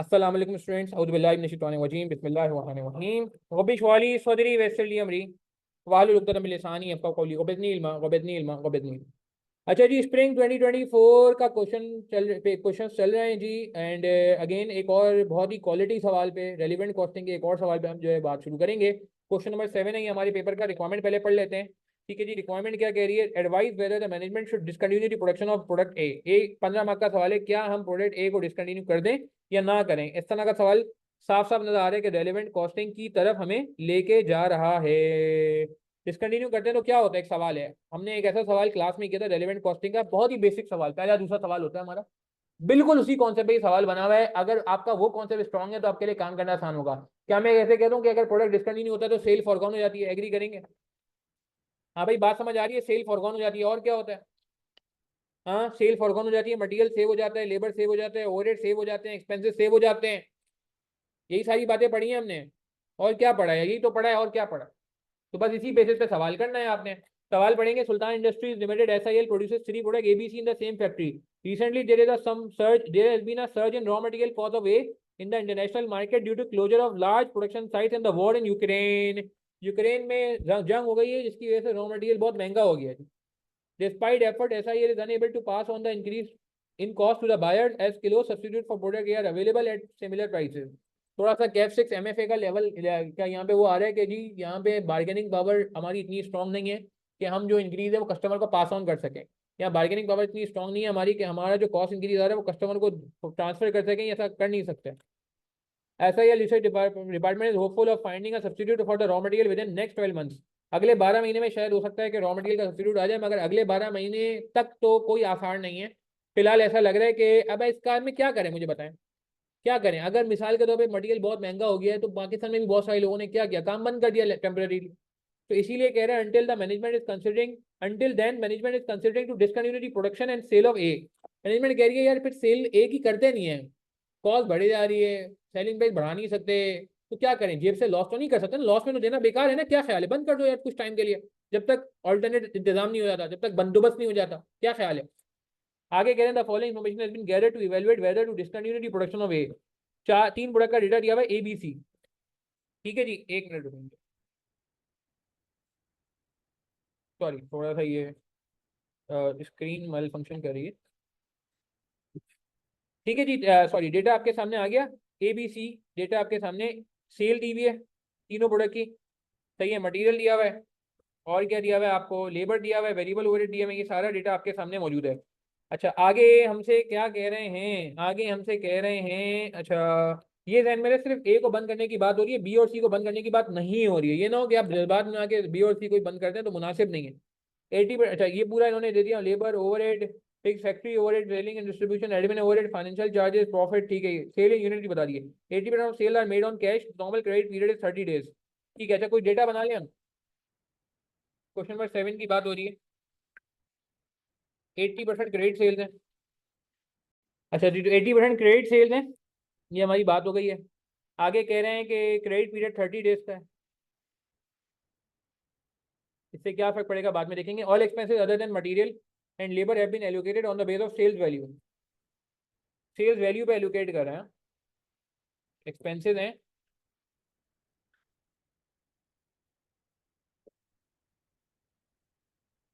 अस्सलाम वालेकुम स्टूडेंट्स, औज़ु बिल्लाहि मिनश शैतानिर रजीम, बिस्मिल्लाहिर रहमानिर रहीम। रब्बि इश्रह ली सदरी वयस्सिर ली अमरी वाहलुल उक़दतम मिन लिसानी यफ़क़हू क़ौली वज़िदनी इल्मा। अच्छा जी, स्प्रिंग 2024 का क्वेश्चन चल रहे हैं जी। एंड अगेन एक और बहुत ही क्वालिटी सवाल पे, रेलिवेंट कॉस्टिंग के एक और सवाल पे हम जो है बात शुरू करेंगे। क्वेश्चन नंबर 7 है ये हमारे पेपर का। रिक्वायरमेंट पहले पढ़ लेते हैं। ठीक है जी, रिक्वायरमेंट क्या कह रही है? Advice weather the management should discontinue the production of product A. 15 mark का सवाल है, क्या हम प्रोडक्ट ए को डिसकंटिन्यू कर दें या ना करें? इस तरह का सवाल साफ साफ नजर आ रहा है कि रेलिवेंट कॉस्टिंग की तरफ हमें लेके जा रहा है। डिसकंटिन्यू करते हैं तो क्या होता है? एक सवाल है, हमने एक ऐसा सवाल क्लास में किया था रेलिवेंट कॉस्टिंग का, बहुत ही बेसिक सवाल, पहला दूसरा सवाल होता है हमारा, बिल्कुल उसी कॉन्सेप्ट पे सवाल बना हुआ है। अगर आपका वो कॉन्सेप्ट स्ट्रांग है तो आपके लिए काम करना आसान होगा। क्या मैं ऐसे कहता हूँ कि अगर प्रोडक्ट डिसकंटिन्यू होता है तो सेल फॉरगॉन हो जाती है? एग्री करेंगे? हाँ भाई, बात समझ आ रही है? सेल फॉरगॉन हो जाती है और क्या होता है? हाँ, सेल फॉरगॉन हो जाती है, मटेरियल सेव हो जाता है, लेबर सेव हो जाता है, ओवरहेड सेव हो जाते हैं, एक्सपेंसेस सेव हो जाते हैं। यही सारी बातें पढ़ी हैं हमने। और क्या पढ़ा है? यही तो पढ़ा है, और क्या पढ़ा? तो बस इसी बेसिस पे सवाल करना है आपने। सवाल पढ़ेंगे, Sultan Industries Limited SIL produces three product ABC in the same factory. Recently there has been a surge in raw material cost of A in the international market due to closure of large production sites in the war in Ukraine. Ukraine में जंग हो गई है, जिसकी वजह से raw material बहुत महंगा हो गया है। Despite effort SIL is unable to pass on the increase in cost to the buyers as close substitute for product are available at similar prices. थोड़ा सा कैफ 6 MFA का लेवल क्या यहाँ पे वो आ रहा है कि जी यहाँ पे बार्गेनिंग पावर हमारी इतनी स्ट्रांग नहीं है कि हम जो इंक्रीज है वो कस्टमर को पास ऑन कर सकें। यहाँ बार्गेनिंग पावर इतनी स्ट्रांग नहीं है हमारी कि हमारा जो कॉस्ट इंक्रीज आ रहा है वो कस्टमर को ट्रांसफर कर सकें, ऐसा कर नहीं सकते। SIL research department is hopeful of finding a substitute for the raw material with in next 12 months. अगले 12 महीने में शायद हो सकता है कि रॉ मटेरियल का सब्स्टिट्यूट आ जाए, मगर अगले 12 महीने तक तो कोई आसार नहीं है। फिलहाल ऐसा लग रहा है कि अब इस कार में क्या करें, मुझे बताएं क्या करें? अगर मिसाल के तौर पे मटेरियल बहुत महंगा हो गया है तो पाकिस्तान में भी बहुत सारे लोगों ने क्या किया, काम बंद कर दिया टेम्पररी। तो इसीलिए कह रहे हैं until then management is considering to discontinue the production and sale of a. Management कह रही है यार फिर सेल ए की करते नहीं है, कॉस्ट बढ़ी जा रही है, सेलिंग प्राइस बढ़ा नहीं सकते, तो क्या करें? जेब से लॉस तो नहीं कर सकते ना, लॉस में तो देना बेकार है ना। क्या ख्याल है, बंद कर दो यार कुछ टाइम के लिए, जब तक ऑल्टरनेट इंतजाम नहीं हो जाता, जब तक बंदोबस्त नहीं हो जाता। क्या ख्याल है? आगे कह रहे हैं the following information has been gathered to evaluate whether to discontinue the production of A. चार तीन प्रोडक्ट का डेटा दिया हुआ है ABC। ठीक है जी, एक मिनट रुकेंगे, सॉरी थोड़ा सा ये स्क्रीन मल फंक्शन कर रही है। ठीक है जी, सॉरी, डेटा आपके सामने आ गया। ABC डेटा आपके सामने, सेल दी हुई है तीनों प्रोडक्ट की, सही है। मटेरियल दिया हुआ है, और क्या दिया हुआ है आपको? लेबर दिया हुआ है, वेरिएबल ओवरहेड दिया हुआ है, ये सारा डेटा आपके सामने मौजूद है। अच्छा, आगे हमसे क्या कह रहे हैं? आगे हमसे कह रहे हैं, अच्छा ये ध्यान में रहे, सिर्फ ए को बंद करने की बात हो रही है, बी और सी को बंद करने की बात नहीं हो रही है। ये ना हो कि आप जज्बात में आके बी और सी को बंद करते हैं, तो मुनासिब नहीं है। 80, अच्छा ये पूरा इन्होंने दे दिया, labour overhead, fix factory overhead, selling and distribution, admin overhead, financial charges, profit. ठीक है, सेल इन यूनिट की बता दिए। 80% of sale are made on cash, normal credit period is 30 days. ठीक है, अच्छा कोई डेटा बना लिया हम? क्वेश्चन नंबर 7 की बात हो रही है, 80% क्रेडिट सेल्स है। अच्छा जी, तो 80% क्रेडिट सेल्स है, ये हमारी बात हो गई है। आगे कह रहे हैं कि क्रेडिट पीरियड 30 डेज का है। इससे क्या फर्क पड़ेगा बाद में देखेंगे। All expenses other than material and labour have been allocated on the base of sales value. Sales value पे एलोकेट कर रहे हैं, एक्सपेंसेस हैं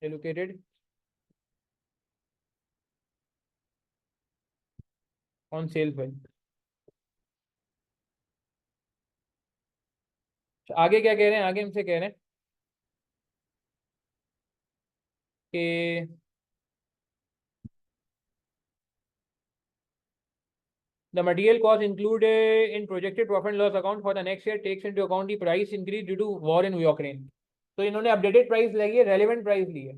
एलोकेटेड ऑन सेल्स वैल्यू। आगे क्या कह रहे हैं? आगे हमसे कह रहे हैं कि the material cost included in projected profit and loss account for the next year takes into account the price increase due to war in Ukraine। तो इन्होंने अपडेटेड प्राइस ली है, रेलेवेंट प्राइस ली है,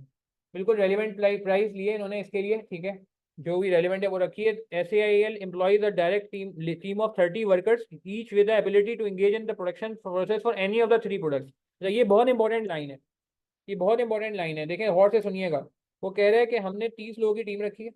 बिल्कुल रेलेवेंट प्राइस ली है इन्होंने इसके लिए। ठीक है, जो भी रेलेवेंट है वो रखी है। SAIL employs a direct team of 30 workers each with the ability to engage in the production process for any of the three products. ये बहुत इंपॉर्टेंट लाइन है, ये बहुत इंपॉर्टेंट लाइन है, देखें गौर से सुनिएगा। वो कह रहे हैं कि हमने 30 लोगों की टीम रखी है,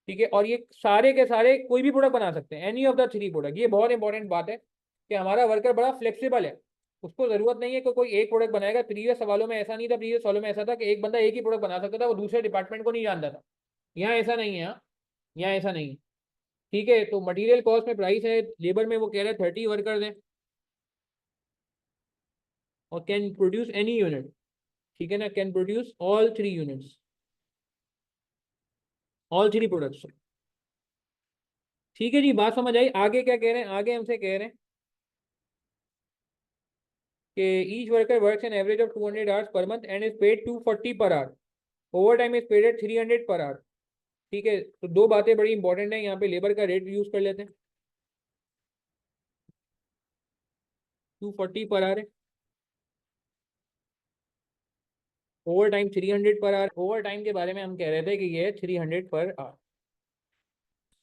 ठीक है, और ये सारे के सारे कोई भी प्रोडक्ट बना सकते हैं, any of the three product. ये बहुत इंपॉर्टेंट बात है कि हमारा वर्कर बड़ा फ्लेक्सिबल है, उसको जरूरत नहीं है कि कोई एक प्रोडक्ट बनाएगा। प्रीवियस सवालों में ऐसा नहीं था, प्रीवियस सवालों में ऐसा था कि एक बंदा एक ही प्रोडक्ट बना सकता था, वो दूसरे डिपार्टमेंट को नहीं जानता था। यहाँ ऐसा नहीं है, हाँ? यहाँ ऐसा नहीं है। ठीक है, तो मटेरियल कॉस्ट में प्राइस है, लेबर में वो कह रहे हैं 30 वर्कर्स हैं और कैन प्रोड्यूस एनी यूनिट। ठीक है ना, can produce all 3 units, all 3 products. ठीक है जी, बात समझ आई। आगे क्या कह रहे हैं, आगे हमसे कह रहे हैं कि each worker works an average of 200 hours per month and is paid 240 per hour, overtime is paid at 300 per our. ठीक है, तो दो बातें बड़ी इंपॉर्टेंट है, यहाँ पे लेबर का रेट यूज कर लेते हैं। 240 पर आवर है, over time 300 per hour. Over time के बारे में हम कह रहे थे कि ये है 300 पर आवर।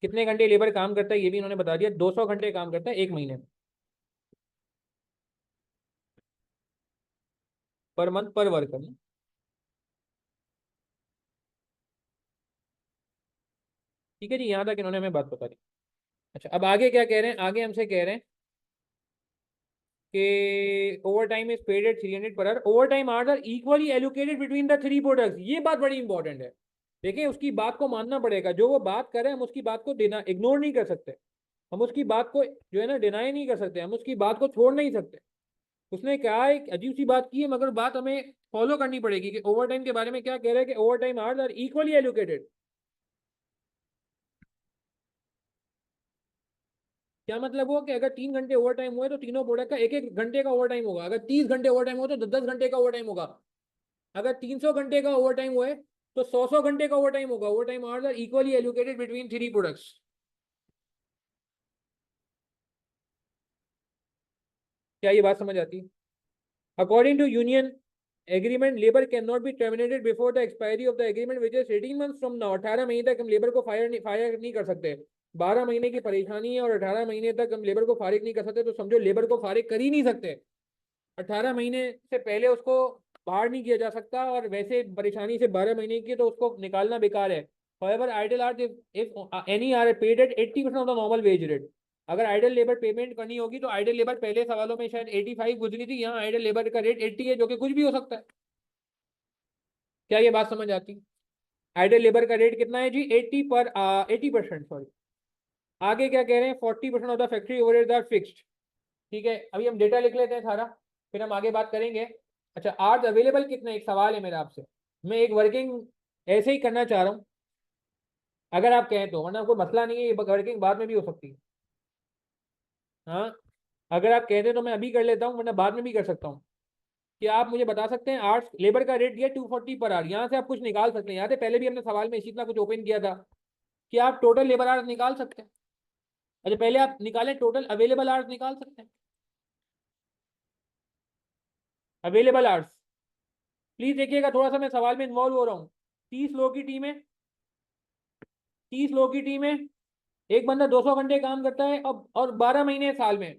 कितने घंटे लेबर काम करता है ये भी इन्होंने बता दिया, 200 घंटे काम करता है एक महीने में, पर मंथ पर वर्कर। ठीक है जी, यहाँ तक इन्होंने हमें बात बता दी। अच्छा, अब आगे क्या कह रहे हैं, आगे हमसे कह रहे हैं कि overtime is paid at 300 per hour, overtime hours are equally allocated between the 3 products. ये बात बड़ी इंपॉर्टेंट है। देखिए, उसकी बात को मानना पड़ेगा, जो वो बात कर रहे हैं हम उसकी बात को देना इग्नोर नहीं कर सकते, हम उसकी बात को जो है ना डिनाई नहीं कर सकते, हम उसकी बात को छोड़ नहीं सकते। उसने क्या एक अजीब सी बात की है, मगर बात हमें फॉलो करनी पड़ेगी कि ओवर टाइम के बारे में क्या कह रहे हैं कि overtime hours are equally allocated. क्या मतलब हुआ कि अगर 3 घंटे ओवर टाइम हुए तो तीनों प्रोडक्ट का एक एक घंटे का ओवर टाइम होगा, अगर 30 घंटे ओवर टाइम हो तो 10 10 घंटे का ओवर टाइम होगा, अगर 300 घंटे का ओवर टाइम हुए तो 100 100 घंटे का ओवर टाइम होगा। Overtime hours are equally allocated between 3 products. क्या ये बात समझ आती है? According to union agreement, labour can not be terminated before the expiry of the agreement which is 18 months from now. 18 महीने तक हम लेबर को फायर नहीं कर सकते। 12 महीने की परेशानी है और 18 महीने तक हम लेबर को फारिग नहीं कर सकते, तो समझो लेबर को फारिग कर ही नहीं सकते। 18 महीने से पहले उसको बाहर नहीं किया जा सकता, और वैसे परेशानी से 12 महीने की है, तो उसको निकालना बेकार है। However, idle hours if any are paid at 80% of the normal wage rate। अगर आइडल लेबर पेमेंट करनी होगी तो आइडल लेबर, पहले सवालों में शायद 85 गुजरी थी, यहाँ आइडल लेबर का रेट 80 है, जो कि कुछ भी हो सकता है। क्या ये बात समझ आती? आइडल लेबर का रेट कितना है जी? 80%, सॉरी। आगे क्या कह रहे हैं, 40% of the factory overheads are fixed. ठीक है, अभी हम डेटा लिख लेते हैं सारा, फिर हम आगे बात करेंगे। अच्छा, आर्स अवेलेबल कितने, एक सवाल है मेरा आपसे। मैं एक वर्किंग ऐसे ही करना चाह रहा हूँ, अगर आप कहें तो, वरना कोई मसला नहीं है, ये वर्किंग बाद में भी हो सकती है। हाँ, अगर आप कहते हैं तो मैं अभी कर लेता हूँ, वरना बाद में भी कर सकता हूँ। कि आप मुझे बता सकते हैं, आर्ट्स लेबर का रेट दिया 240 पर आवर, यहाँ से आप कुछ निकाल सकते हैं। यहाँ से पहले भी हमने सवाल में इसी तरह कुछ ओपन किया था कि आप टोटल लेबर आवर्स निकाल सकते हैं। अच्छा, पहले आप निकालें, टोटल अवेलेबल आवर्स निकाल सकते हैं, अवेलेबल आवर्स। प्लीज देखिएगा, थोड़ा सा मैं सवाल में इन्वॉल्व हो रहा हूँ। 30 लोगों की टीम है, 30 लोगों की टीम है, एक बंदा 200 घंटे काम करता है, और 12 महीने साल में।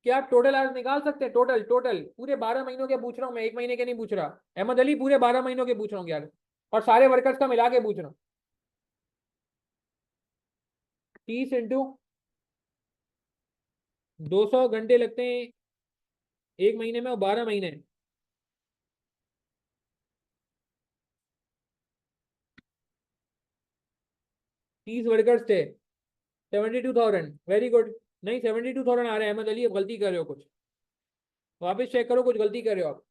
क्या आप टोटल आवर्स निकाल सकते हैं? टोटल टोटल पूरे 12 महीनों के पूछ रहा हूँ मैं, एक महीने के नहीं पूछ रहा। अहमद अली, पूरे 12 महीनों के पूछ रहा हूँ यार, और सारे वर्कर्स का मिला के पूछ रहा हूँ। 30 × 200 घंटे लगते हैं एक महीने में, और 12 महीने। 30 वर्कर्स थे, 72,000। Very good. नहीं, 72,000 आ रहे हैं अहमद अली, अब गलती कर रहे हो कुछ, वापस चेक करो, कुछ गलती कर रहे हो आप।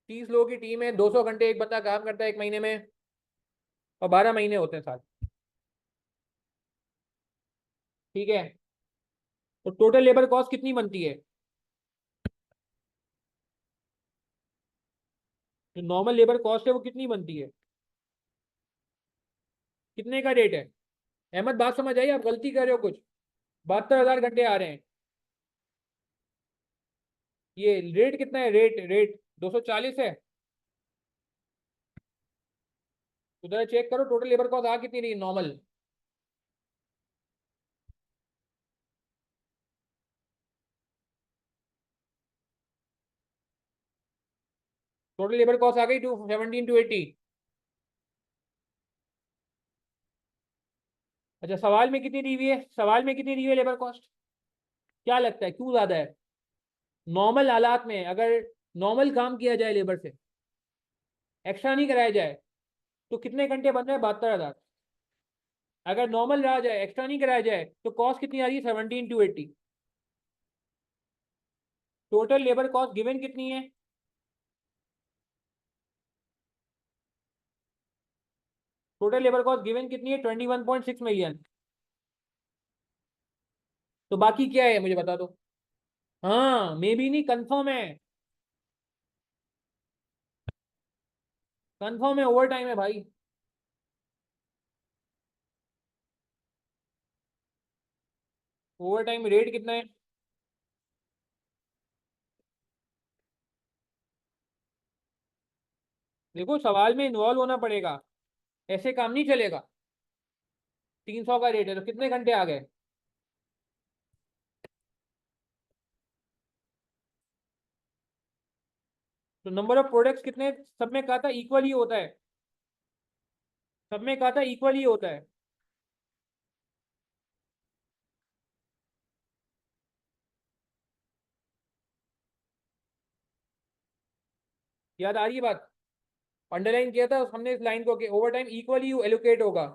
30 लोगों की टीम है, 200 घंटे एक बंदा काम करता है एक महीने में, और 12 महीने होते हैं साल। ठीक है, तो टोटल लेबर कॉस्ट कितनी बनती है? जो नॉर्मल लेबर कॉस्ट है वो कितनी बनती है? कितने का रेट है? अहमद, बात समझ आई? आप गलती कर रहे हो कुछ। 72,000 घंटे आ रहे हैं। ये रेट कितना है? रेट रेट 240 है। तो जरा चेक करो टोटल लेबर कॉस्ट आ कितनी रही नॉर्मल। टोटल लेबर कॉस्ट आ गई 217 to 80। अच्छा, सवाल में कितनी दी हुई है, सवाल में कितनी दी हुई है लेबर कॉस्ट? क्या लगता है क्यों ज्यादा है? नॉर्मल हालात में अगर नॉर्मल काम किया जाए लेबर से, एक्स्ट्रा नहीं कराया जाए, तो कितने घंटे बन रहे हैं? 72,000। अगर नॉर्मल रहा जाए, एक्स्ट्रा नहीं कराया जाए, तो कॉस्ट कितनी आ रही है? 17,280। टोटल लेबर कॉस्ट गिवन कितनी है? टोटल लेबर कॉस्ट गिवन कितनी है? 21.6 मिलियन। तो बाकी क्या है मुझे बता दो। हाँ, मे बी नहीं, कंफर्म है। कंफर्म है, ओवर टाइम है भाई। ओवर टाइम रेट कितना है? देखो, सवाल में इन्वॉल्व होना पड़ेगा, ऐसे काम नहीं चलेगा। 300 का रेट है तो कितने घंटे आ गए? तो नंबर ऑफ प्रोडक्ट्स कितने? सब में कहा था इक्वल ही होता है। सब में कहा था इक्वल ही होता है। याद आ रही है बात? अंडरलाइन किया था हमने इस लाइन को कि ओवर टाइम इक्वली एलोकेट होगा।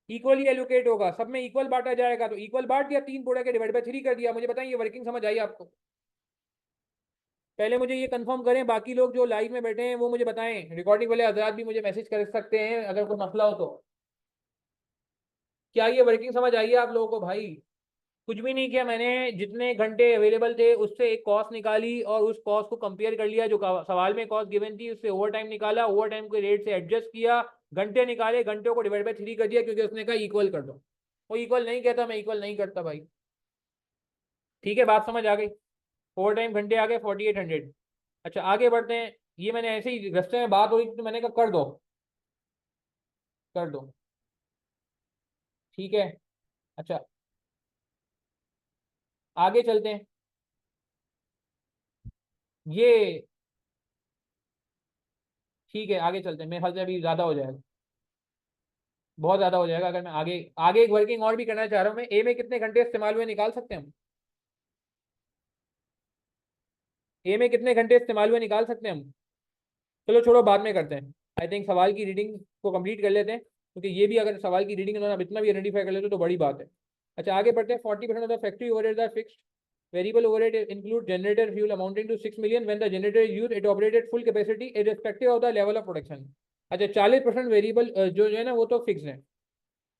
इक्वली एलोकेट होगा, सब में इक्वल बांटा जाएगा, तो इक्वल बांट दिया, 3 प्रोडक्ट के डिवाइड बाय 3 कर दिया। मुझे बताइए, वर्किंग समझ आई आपको? पहले मुझे ये कंफर्म करें, बाकी लोग जो लाइव में बैठे हैं वो मुझे बताएं, रिकॉर्डिंग वाले हजरात भी मुझे मैसेज कर सकते हैं अगर कोई मसला हो तो। क्या ये वर्किंग समझ आई है आप लोगों को भाई? कुछ भी नहीं किया मैंने, जितने घंटे अवेलेबल थे उससे एक कॉस्ट निकाली और उस कॉस्ट को कंपेयर कर लिया जो सवाल में कॉस्ट गिवन थी, उससे ओवर टाइम निकाला, ओवर टाइम के रेट से एडजस्ट किया, घंटे निकाले, घंटों को डिवाइड बाय 3 कर दिया, क्योंकि उसने कहा इक्वल कर दो। वो इक्वल नहीं कहता, मैं इक्वल नहीं करता भाई। ठीक है, बात समझ आ गई? ओवर टाइम घंटे आ गए 4800। अच्छा, आगे बढ़ते हैं। ये मैंने ऐसे ही रास्ते में बात हो रही थी तो मैंने कहा कर दो, कर दो। ठीक है। अच्छा, आगे चलते हैं। ये ठीक है, आगे चलते हैं, मेरे ख्याल से अभी ज़्यादा हो जाएगा। बहुत ज़्यादा हो जाएगा अगर मैं आगे आगे एक वर्किंग और भी करना चाह रहा हूँ। मैं ए में कितने घंटे इस्तेमाल हुए निकाल सकते हैं हम? ए में कितने घंटे इस्तेमाल हुए निकाल सकते हैं हम? चलो छोड़ो, बाद में करते हैं। आई थिंक सवाल की रीडिंग को कंप्लीट कर लेते हैं, क्योंकि ये भी अगर सवाल की रीडिंग इन्होंने अब इतना भी आइडेंटिफाई कर लेते तो बड़ी बात है। अच्छा, आगे बढ़ते हैं। 40% of the factory overheads are fixed. Variable overhead include generator fuel amounting to 6 million when the generator is used, it operated full capacity irrespective of the level of production. अच्छा, 40% वेरिएबल जो है ना वो तो फिक्स है।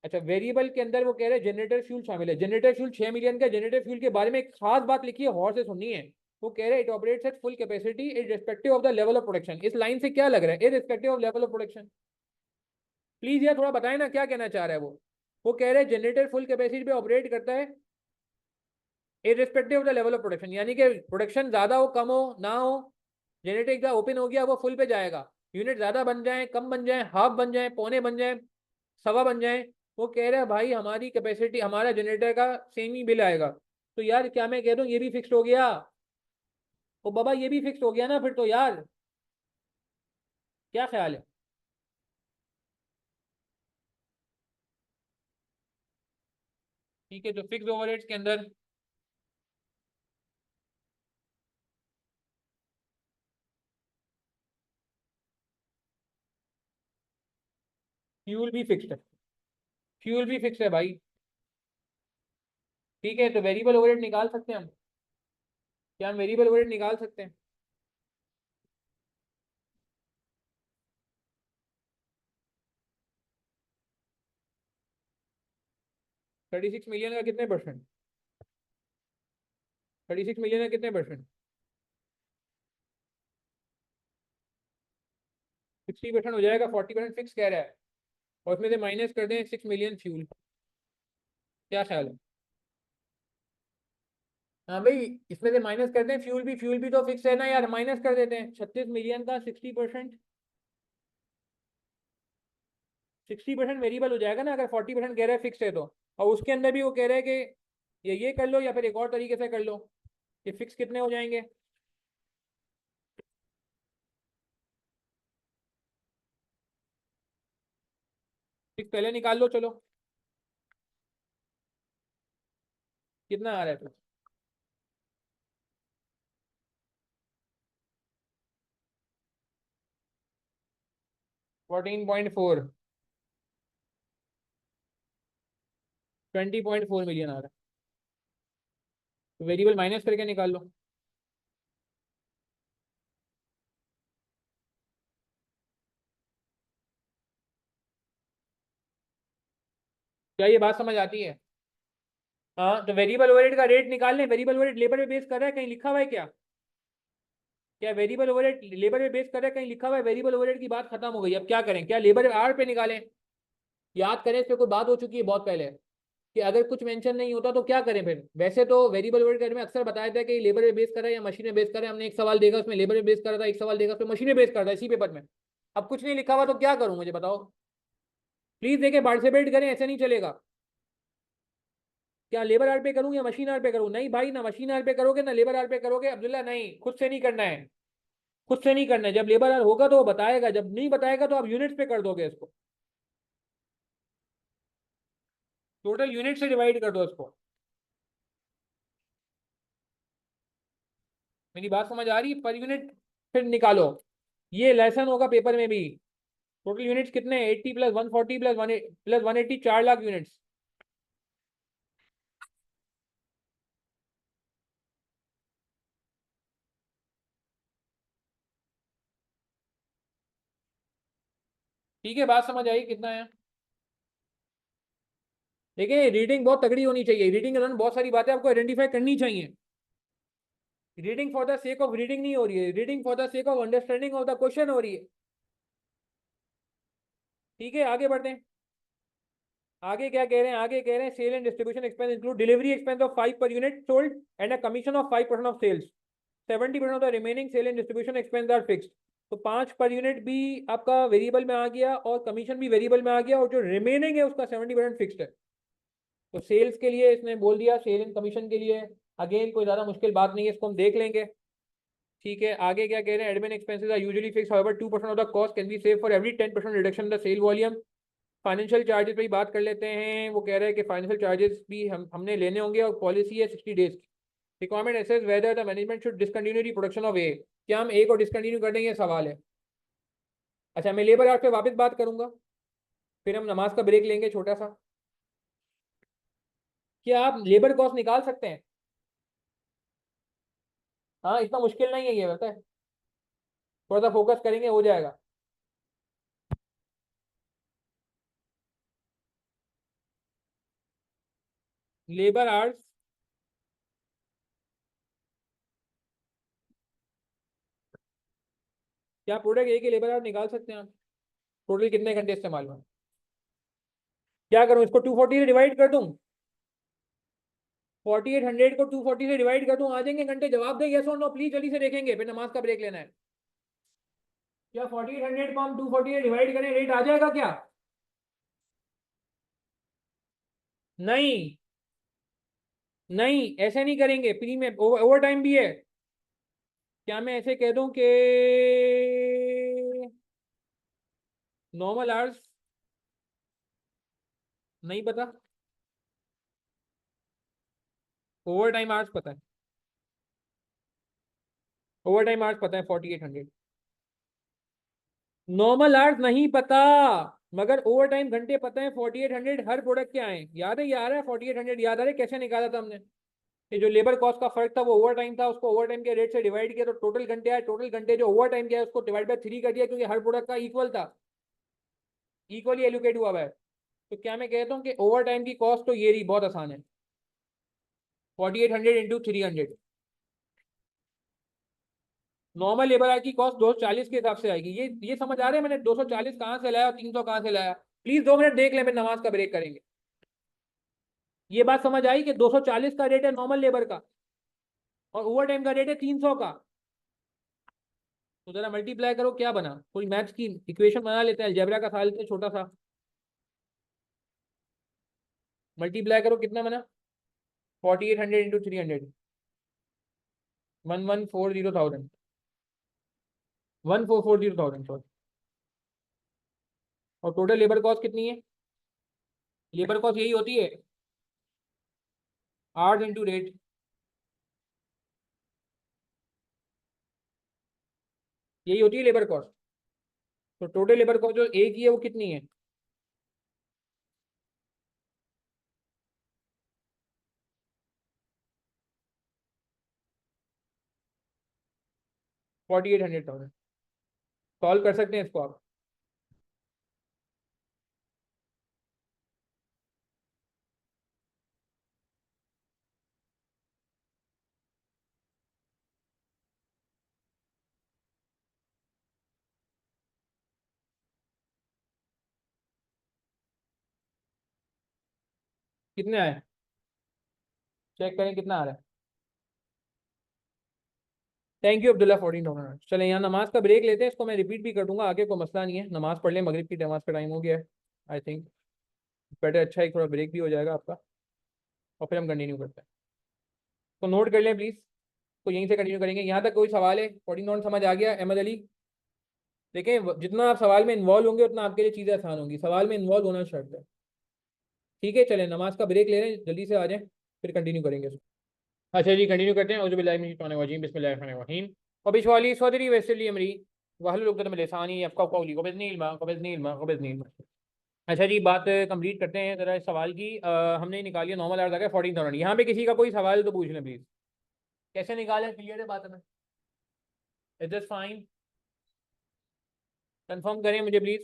अच्छा, variable के अंदर वो कह रहे हैं जनरेटर फ्यूल शामिल है। जनरेटर फ्यूल 6 मिलियन का। जनरेटर फ्यूल के बारे में एक खास बात लिखी है, गौर से सुननी है। वो कह रहे हैं it operates at full capacity in respective of the level of production. इस लाइन से क्या लग रहा है? In respective of level of production. Please यार थोड़ा बताएं ना क्या कहना चाह रहा है वो कह रहे हैं जनरेटर फुल कैपेसिटी पे ऑपरेट करता है irrespective of the level of production, यानी कि प्रोडक्शन ज्यादा हो कम हो ना हो, जनरेटर एक ओपन हो गया वो फुल पे जाएगा। यूनिट ज्यादा बन जाए, कम बन जाए, हाफ बन जाए, पौने बन जाए, सवा बन जाए, वो कह रहा है भाई हमारी कैपेसिटी, हमारा जनरेटर का सेम ही बिल आएगा। तो यार क्या मैं कह दूं ये भी फिक्स्ड हो गया? ओ बाबा, ये भी फिक्स्ड हो गया ना फिर तो यार। क्या ख्याल है? ठीक है, तो फिक्स ओवरहेड्स के अंदर फ्यूल भी फिक्स्ड है। फ्यूल भी फिक्स है भाई। ठीक है, तो वेरिएबल ओवरहेड निकाल सकते हैं हम? क्या हम वेरिएबल ओवरहेड निकाल सकते हैं? 36 मिलियन का कितने परसेंट? 36 मिलियन का कितने परसेंट? 60% हो जाएगा, 40% फिक्स कह रहा है, और उसमें से माइनस कर दें 6 मिलियन फ्यूल। क्या ख्याल है? हाँ भाई, इसमें से माइनस कर दें फ्यूल भी, फ्यूल भी तो फिक्स है ना यार, माइनस कर देते हैं 36 मिलियन का 60%। 60% वेरिएबल हो जाएगा ना अगर 40% कह रहा है फिक्स है तो। और उसके अंदर भी वो कह रहा है कि ये कर लो या फिर एक और तरीके से कर लो। ये फिक्स कितने हो जाएंगे? फिक्स पहले निकाल लो चलो। कितना आ रहा है फिर? 14.4। 20.4 मिलियन आ रहा है। वेरिएबल माइनस करके निकाल लो। क्या ये बात समझ आती है? हाँ, तो वेरिएबल ओवरहेड का रेट निकाल लें। वेरिएबल ओवरहेड लेबर पे बेस कर रहा है, कहीं लिखा हुआ है क्या? क्या वेरिएबल ओवरहेड लेबर पे बेस कर रहा है, कहीं लिखा हुआ है? वेरिएबल ओवरहेड की बात खत्म हो गई। अब क्या करें? क्या लेबर आर पे निकालें? याद करें, इस पे कोई बात हो चुकी है बहुत पहले कि अगर कुछ मेंशन नहीं होता तो क्या करें फिर। वैसे तो वेरिएबल ओवरहेड में अक्सर बताया था कि लेबर पे बेस कर रहा है या मशीन पे बेस कर रहा है। हमने एक सवाल देखा उसमें लेबर पे बेस कर रहा था, एक सवाल देखा उसमें मशीन पे बेस कर रहा था इसी पेपर में। अब कुछ नहीं लिखा हुआ तो क्या करूं, मुझे बताओ प्लीज। देखे पार्टिसिपेट करें, ऐसे नहीं चलेगा। क्या लेबर आर पे करूं या मशीन आर पे करूं? नहीं भाई, ना मशीन आर पे करोगे ना लेबर आर पे करोगे अब्दुल्ला, नहीं, खुद से नहीं करना है। खुद से नहीं करना है। जब लेबर आर होगा तो वो बताएगा, जब नहीं बताएगा तो आप यूनिट्स पे कर दोगे इसको। टोटल यूनिट से डिवाइड कर दो इसको। मेरी बात समझ आ रही है? पर यूनिट फिर निकालो। ये लेसन होगा पेपर में भी। टोटल यूनिट्स कितने? 80 plus 140 plus 1 plus 180, 4 lakh units. ठीक है, बात समझ आई कितना है? देखिए, रीडिंग बहुत तगड़ी होनी चाहिए। रीडिंग के दौरान बहुत सारी बातें आपको आइडेंटिफाई करनी चाहिए। Reading for the sake of reading नहीं हो रही है, reading for the sake of understanding of the question हो रही है। ठीक है, आगे बढ़ते हैं। आगे क्या कह रहे हैं? आगे कह रहे हैं sale and distribution expense include delivery expense of 5 per unit sold and a commission of 5% of sales. 70% of the remaining sale and distribution expense are fixed. तो 5 पर यूनिट भी आपका वेरिएबल में आ गया और कमीशन भी वेरिएबल में आ गया, और जो रिमेनिंग है उसका 70% फिक्स्ड है। तो सेल्स के लिए इसने बोल दिया, सेल एंड कमीशन के लिए। अगेन कोई ज्यादा मुश्किल बात नहीं है, इसको हम देख लेंगे। ठीक है, आगे क्या कह रहे हैं? Admin expenses are usually fix, however 2% of the cost can be save for every 10% reduction in the sale volume. Financial charges पे ही बात कर लेते हैं। वो कह रहे हैं कि फाइनेंशियल चार्जेस भी हमने लेने होंगे और पॉलिसी है 60 डेज की। Requirement assess whether the management should discontinue the production of A. क्या हम ए को डिसकंटिन्यू कर देंगे, सवाल है। अच्छा, मैं लेबर आर्ट पे वापस बात करूंगा, फिर हम नमाज का ब्रेक लेंगे छोटा सा। क्या आप लेबर कॉस्ट निकाल सकते हैं? हाँ, इतना मुश्किल नहीं है ये, पता है। थोड़ा सा फोकस करेंगे हो जाएगा। लेबर आर्ट्स, क्या प्रोडक्ट ए के लेबर आर्ट निकाल सकते हैं आप? टोटल कितने घंटे इस्तेमाल हुआ? क्या करूं, इसको 240 से डिवाइड कर दूं? 4800 को 240 से डिवाइड कर दूं, आ जाएंगे घंटे? जवाब दें यस और नो प्लीज, जल्दी से देखेंगे फिर नमाज का ब्रेक लेना है। क्या 4800 को हम 240 से डिवाइड करें, रेट आ जाएगा क्या? नहीं, नहीं, ऐसे नहीं करेंगे। प्री में ओवर टाइम भी है। क्या मैं ऐसे कह दूं कि नॉर्मल आवर्स? नहीं पता। ओवर टाइम आवर्स पता है। ओवर टाइम आवर्स पता है 4800। नॉर्मल आवर्स नहीं पता, मगर ओवर टाइम घंटे पता है 4800 हर प्रोडक्ट के आए। याद है, ये आ रहा है 4800 याद आ रहा है कैसे निकाला था हमने? ये जो लेबर कॉस्ट का फर्क था वो ओवर टाइम था, उसको ओवर टाइम के रेट से डिवाइड किया तो टोटल घंटे आए। टोटल घंटे जो ओवर टाइम किया है उसको डिवाइड बाय 3 कर दिया, क्योंकि हर प्रोडक्ट का इक्वल था, इक्वली एलोकेट हुआ है। तो क्या मैं कहता हूँ कि ओवर टाइम की कॉस्ट तो ये रही, बहुत आसान है। 4800 इंटू 300। नॉर्मल लेबर आर की कॉस्ट 240 के हिसाब से आएगी। ये समझ आ रहा है मैंने 240 कहाँ से लाया और 300 कहाँ से लाया? प्लीज 2 मिनट देख लें, फिर नमाज का ब्रेक करेंगे। ये बात समझ आई कि 240 का रेट है नॉर्मल लेबर का और ओवर टाइम का रेट है 300 का। तो जरा मल्टीप्लाई करो, क्या बना? कोई मैथ्स की इक्वेशन बना लेते हैं, अलजेब्रा का सवाल लेते हैं छोटा सा। मल्टीप्लाई करो, कितना बना? 4800 इंटू 300। 1140,000। 1440,000 सॉरी। और टोटल लेबर कॉस्ट कितनी है? लेबर कॉस्ट यही होती है, आवर्स इंटू रेट। यही होती है लेबर कॉस्ट। तो टोटल लेबर कॉस्ट जो ए की है वो कितनी है? 4800,000 सॉल्व कर सकते हैं इसको आप। कितने आए, चेक करें कितना आ रहा है। Thank you Abdullah, 14,000। चले यहाँ नमाज का ब्रेक लेते हैं, इसको मैं रिपीट भी कर दूंगा आगे, कोई मसला नहीं है। नमाज पढ़ लें, मगरिब की नमाज का टाइम हो गया है। आई थिंक बेटर, अच्छा एक थोड़ा ब्रेक भी हो जाएगा आपका, और फिर हम कंटिन्यू करते हैं। तो नोट कर लें प्लीज, तो यहीं से कंटिन्यू करेंगे। यहाँ तक कोई सवाल है? 14,000 समझ आ गया अहमद अली? देखें, जितना आप सवाल में इन्वॉल्व होंगे उतना आपके लिए चीज़ें आसान होंगी, सवाल में इन्वॉल्व होना शर्त है। ठीक है, चलें नमाज का ब्रेक ले रहे हैं, जल्दी से आ जाएं, फिर कंटिन्यू करेंगे। अच्छा जी, कंटिन्यू करते हैं। औज़ु बिल्लाहि मिनश शैतानिर रजीम, बिस्मिल्लाहिर रहमानिर रहीम। वबिशवाली सदरी वयस्सिर अमरी वहलुल उक़दतम मिन लिसानी यफ़क़हू क़ौली क़बिज़नी इल्मा क़बिज़नी इल्मा क़बिज़नी इल्मा। अच्छा जी, बात कंप्लीट करते हैं ज़रा इस सवाल की। हमने निकाल लिया नॉर्मल आर्स आ गया 14,000। यहाँ पे किसी का कोई सवाल तो पूछ लें प्लीज़, कैसे निकालें? क्लियर है बात हमें? Is this fine? कंफर्म करें मुझे प्लीज़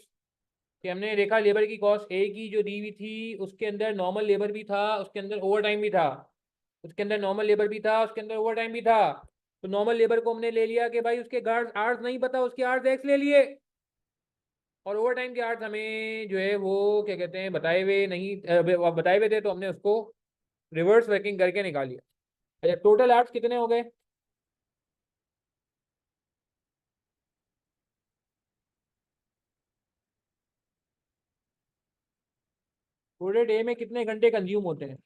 कि हमने देखा लेबर की कॉस्ट ए की जो दी हुई थी, उसके अंदर नॉर्मल लेबर भी था, उसके अंदर ओवर टाइम भी था, उसके अंदर नॉर्मल लेबर भी था, उसके अंदर ओवर टाइम भी था। तो नॉर्मल लेबर को हमने ले लिया कि भाई उसके गार्ड आर्स नहीं पता, उसके आर्स एक्स ले लिए, और ओवर टाइम के आर्स हमें जो है वो क्या कहते हैं बताए हुए नहीं, बताए हुए थे, तो हमने उसको रिवर्स वर्किंग करके निकाल लिया। अच्छा, टोटल आर्स कितने हो गए? पूरे डे में कितने घंटे कंज्यूम होते हैं?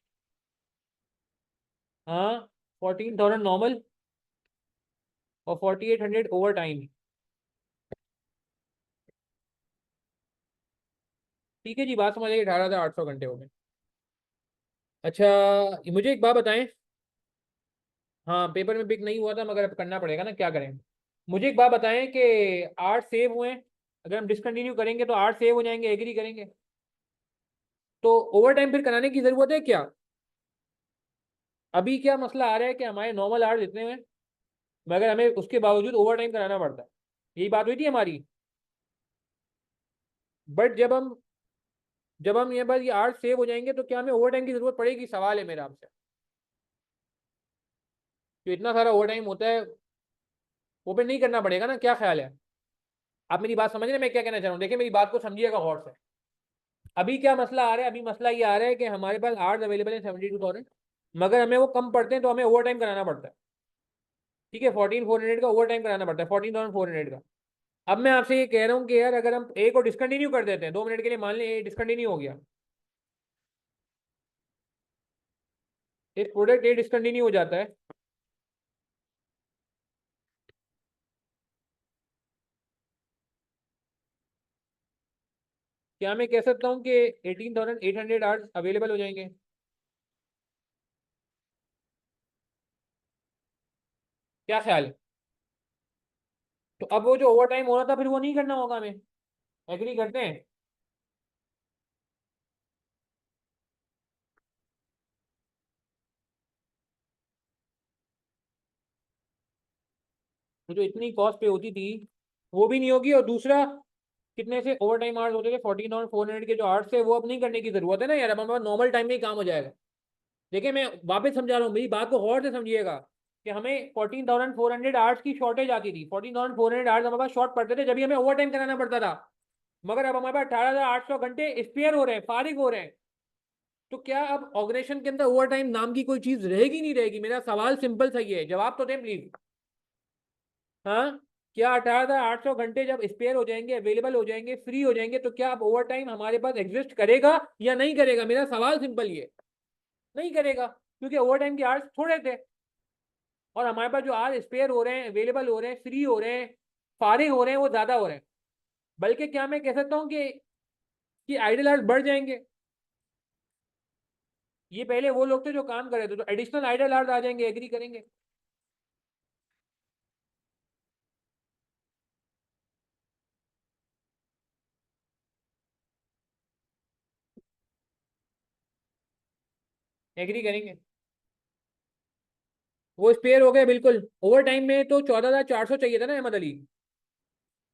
हाँ, 14,000 नॉर्मल और 4800 ओवर टाइम। ठीक है जी, बात समझ आई, 18,800 घंटे हो गए। अच्छा, मुझे एक बात बताएं। हाँ, पेपर में पिक नहीं हुआ था, मगर अब करना पड़ेगा ना, क्या करें। मुझे एक बात बताएं कि आर्ट सेव हुए हैं, अगर हम डिसकंटिन्यू करेंगे तो आर्ट सेव हो जाएंगे, एग्री करेंगे? तो ओवर टाइम फिर कराने की जरूरत है क्या? अभी क्या मसला आ रहा है कि हमारे नॉर्मल आर्ट इतने हैं, मगर हमें उसके बावजूद ओवर टाइम कराना पड़ता है। यही बात हुई थी हमारी। बट जब हम ये बात, ये आर्ट सेव हो जाएंगे, तो क्या हमें ओवर टाइम की जरूरत पड़ेगी? सवाल है मेरा आपसे। जो इतना सारा ओवर टाइम होता है, वो पे नहीं करना पड़ेगा ना? क्या ख्याल है? आप मेरी बात समझ रहे हैं मैं क्या कहना चाह रहा हूँ? देखिए, मेरी बात को समझिएगा गौर से। अभी क्या मसला आ रहा है? अभी मसला ये आ रहा है कि हमारे पास आर्स अवेलेबल है 72,000, मगर हमें वो कम पड़ते हैं, तो हमें ओवर टाइम कराना पड़ता है। ठीक है, 14,400 का ओवर टाइम कराना पड़ता है, 14,400 का। अब मैं आपसे ये कह रहा हूँ कि यार, अगर हम ए को डिसकंटिन्यू कर देते हैं 2 मिनट के लिए, मान लें ए डिसकंटिन्यू हो गया, एक प्रोडक्ट ए डिसकंटिन्यू हो जाता है, क्या मैं कह सकता हूँ कि 18,800 आवर्स अवेलेबल हो जाएंगे? क्या ख्याल है? तो अब वो जो ओवर टाइम हो रहा था, फिर वो नहीं करना होगा हमें, एग्री करते हैं? तो जो इतनी कॉस्ट पे होती थी, वो भी नहीं होगी। और दूसरा, कितने से ओवर टाइम आवर्स होते थे? 14,400 के जो आवर्स है, वो अब नहीं करने की जरूरत है ना यार, अब हमारा नॉर्मल टाइम में ही काम हो जाएगा। देखिए, मैं वापस समझा रहा हूँ, मेरी बात को गौर से समझिएगा कि हमें 14,400 आवर्स की शॉर्टेज आती थी, 14,400 आवर्स हमारे पास शॉर्ट पड़ते थे, जब भी हमें ओवर टाइम कराना पड़ता था। मगर अब हमारे पास 18,800 घंटे स्पेयर हो रहे हैं, फारिग हो रहे हैं। तो क्या अब ऑर्गेनाइजेशन के अंदर ओवर टाइम नाम की कोई चीज रहेगी, नहीं रहेगी? मेरा सवाल सिंपल सा ही है, जवाब तो दें प्लीज। हाँ, क्या 18,800 घंटे जब स्पेयर हो जाएंगे, अवेलेबल हो जाएंगे, फ्री हो जाएंगे, तो क्या अब ओवर टाइम हमारे पास एग्जिस्ट करेगा या नहीं करेगा? मेरा सवाल सिंपल ही है, नहीं करेगा, क्योंकि ओवर टाइम के आवर्स थोड़े थे, और हमारे पास जो आवर्स स्पेयर हो रहे हैं, अवेलेबल हो रहे हैं, फ्री हो रहे हैं, फारिग हो रहे हैं, वो ज्यादा हो रहे हैं। बल्कि क्या मैं कह सकता हूँ कि आइडल आवर्स बढ़ जाएंगे? ये पहले वो लोग थे जो काम कर रहे थे, तो एडिशनल आइडल आवर्स आ जाएंगे, एग्री करेंगे? एग्री करेंगे? वो स्पेयर हो गए बिल्कुल। ओवर टाइम में तो 14,400 चाहिए था ना अहमद अली।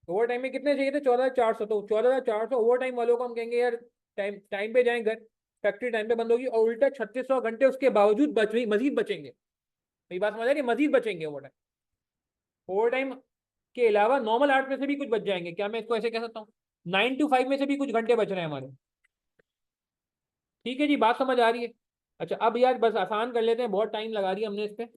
ओवर टाइम में कितने चाहिए थे? 14,400। तो 14,400 ओवर टाइम वालों को हम कहेंगे यार टाइम टाइम पे जाएं घर, फैक्ट्री टाइम पे बंद होगी, और उल्टा 3600 घंटे उसके बावजूद मजीद बचेंगे। मेरी बात समझ आ रही है? मजीद बचेंगे ओवर टाइम। ओवर टाइम के अलावा नॉर्मल आर्ट में से भी कुछ बच जाएंगे। क्या मैं इसको ऐसे कह सकता हूँ? 9 to 5 में से भी कुछ घंटे बच रहे हैं हमारे। ठीक है जी, बात समझ आ रही है? अच्छा अब यार बस आसान कर लेते हैं, बहुत टाइम लगा दिया हमने इस पे।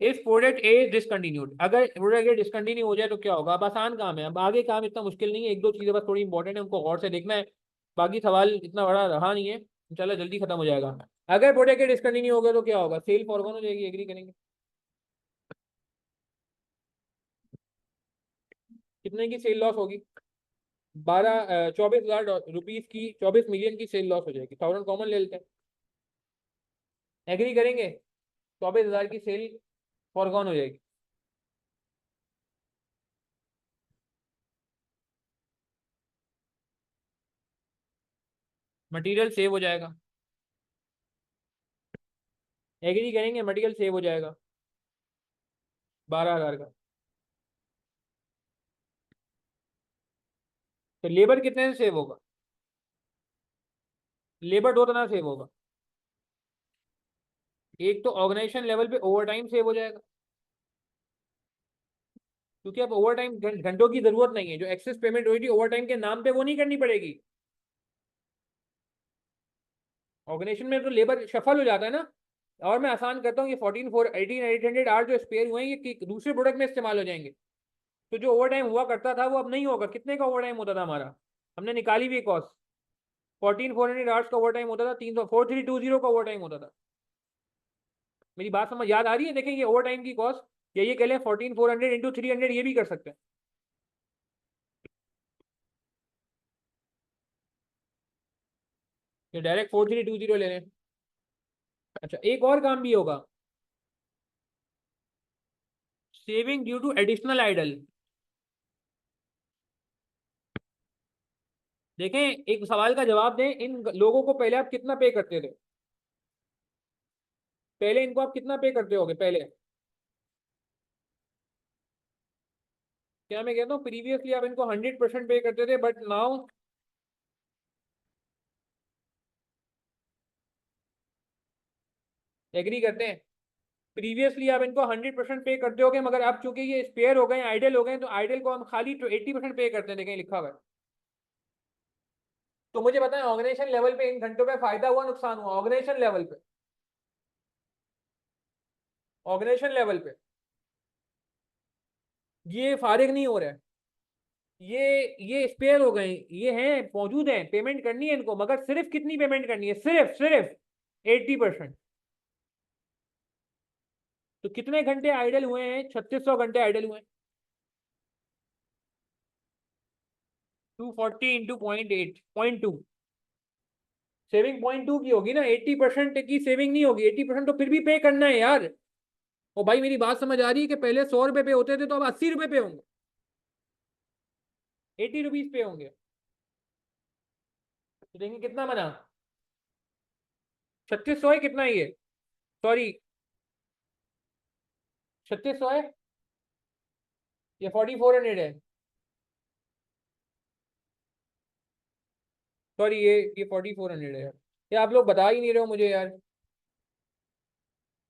इस प्रोडक्ट ए डिसकंटिन्यूड, अगर प्रोडक्ट ए डिसकंटिन्यू हो जाए तो क्या होगा? अब आसान काम है, अब आगे काम इतना मुश्किल नहीं है, एक दो चीजें बस थोड़ी इंपॉर्टेंट है, उनको गौर से देखना है। बाकी सवाल इतना बड़ा रहा नहीं है, इंशाल्लाह जल्दी खत्म हो जाएगा। अगर प्रोडक्ट ए डिसकंटिन्यू हो गया तो क्या होगा? सेल फॉरगॉन हो जाएगी, एग्री करेंगे? कितने की सेल लॉस होगी? 24,000 रुपीज की, 24 मिलियन की सेल लॉस हो जाएगी। 1000 कॉमन ले लेते हैं, एग्री करेंगे? 24,000 की सेल फॉरगॉन हो जाएगी। मटेरियल सेव हो जाएगा, एग्री करेंगे? मटेरियल सेव हो जाएगा 12,000 का। तो लेबर कितने से सेव होगा? लेबर दो तरह सेव होगा। एक तो ऑर्गेनाइजेशन लेवल पे ओवर टाइम सेव हो जाएगा, क्योंकि अब ओवर टाइम घंटों की जरूरत नहीं है, जो एक्सेस पेमेंट हुई थी ओवर टाइम के नाम पे वो नहीं करनी पड़ेगी। ऑर्गेनाइजेशन में तो लेबर शफल हो जाता है ना। और मैं आसान करता हूँ, ये 18,800 आर जो स्पेयर हुए हैं ये दूसरे प्रोडक्ट में इस्तेमाल हो जाएंगे। तो जो ओवर टाइम हुआ करता था वो अब नहीं होगा। कितने का ओवर टाइम होता था हमारा? हमने निकाली भी कॉस्ट। 14,400 आवर्स का ओवर टाइम होता था, 4320 का ओवर टाइम होता था। मेरी बात समझ याद आ रही है? देखें ये ओवर टाइम की कॉस्ट, ये कह लें 14,400 इंटू 300, ये भी कर सकते हैं। ये डायरेक्ट 4320 ले लें। अच्छा एक और काम भी होगा, saving due to additional idle. देखें एक सवाल का जवाब दें, इन लोगों को पहले आप कितना पे करते थे? पहले इनको आप कितना पे करते होगे पहले? क्या मैं कहता हूँ प्रीवियसली आप इनको 100% पे करते थे, बट नाउ एग्री करते हैं? प्रीवियसली आप इनको 100% पे करते होगे, मगर अब चूंकि ये स्पेयर हो गए, आइडल हो गए, तो आइडल को हम खाली 80% पे करते हैं। देखें लिखा हुआ है। तो मुझे बताएं ऑर्गेनाइजेशन लेवल पे इन घंटों पे फायदा हुआ नुकसान हुआ? ऑर्गेनाइजेशन लेवल पे, ऑर्गेनाइजेशन लेवल पे ये फारिग नहीं हो रहा है। ये स्पेयर हो गए, ये हैं मौजूद हैं, पेमेंट करनी है इनको, मगर सिर्फ कितनी पेमेंट करनी है? सिर्फ सिर्फ 80%। तो कितने घंटे आइडल हुए हैं? 3600 घंटे आइडल हुए हैं। 240 इंटू 0.8, 0.2, सेविंग 0.2 की होगी ना। 80% की सेविंग नहीं होगी, 80% तो फिर भी पे करना है यार। ओ भाई मेरी बात समझ आ रही है कि पहले 100 रुपए पे होते थे, तो अब 80 रुपए पे होंगे, 80 रुपीज पे होंगे। तो देखेंगे कितना बना? 3600 है, कितना है ये? सॉरी, 3600 है या 4400 है? सॉरी ये 4400 है यार। ये आप लोग बता ही नहीं रहे हो मुझे यार।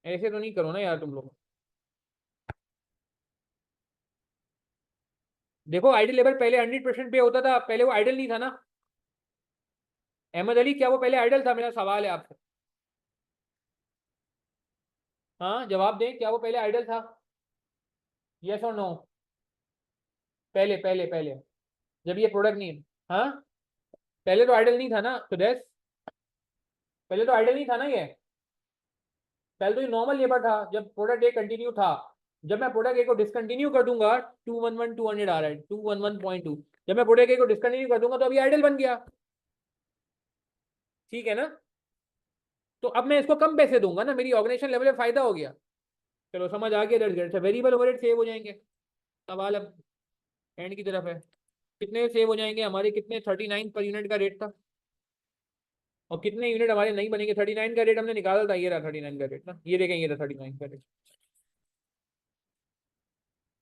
ऐसे तो नहीं करो ना यार तुम लोग। देखो आइडल लेबर पहले 100% पे होता था, पहले वो आइडल नहीं था ना। अहमद अली क्या वो पहले आइडल था? मेरा सवाल है आपसे। हाँ जवाब दें, क्या वो पहले आइडल था? यस और नो? पहले पहले पहले जब ये प्रोडक्ट नहीं है। हाँ पहले तो आइडल नहीं था ना सुदेश, पहले तो आइडल नहीं था ना ये। पहले तो ये नॉर्मल लेबर था जब प्रोडक्ट ए कंटिन्यू था। जब मैं प्रोडक्ट ए को डिसकंटिन्यू कर दूंगा, 211 200 आ रहा है, 211.2, जब मैं प्रोडक्ट ए को डिसकंटिन्यू कर दूंगा तो अभी आइडल बन गया। ठीक है ना? तो अब मैं इसको कम पैसे दूंगा ना, मेरी ऑर्गेनाइजेशन लेवल पे फायदा हो गया। चलो समझ आ गया, that's great. Variable overhead save हो जाएंगे। सवाल अब एंड की तरफ है। कितने सेव हो जाएंगे हमारे? कितने? 39 पर यूनिट का रेट था, और कितने यूनिट हमारे नहीं बनेंगे? 39 का रेट हमने निकाला था, ये रहा 39 का रेट ना, ये देखें ये रहा 39 का रेट।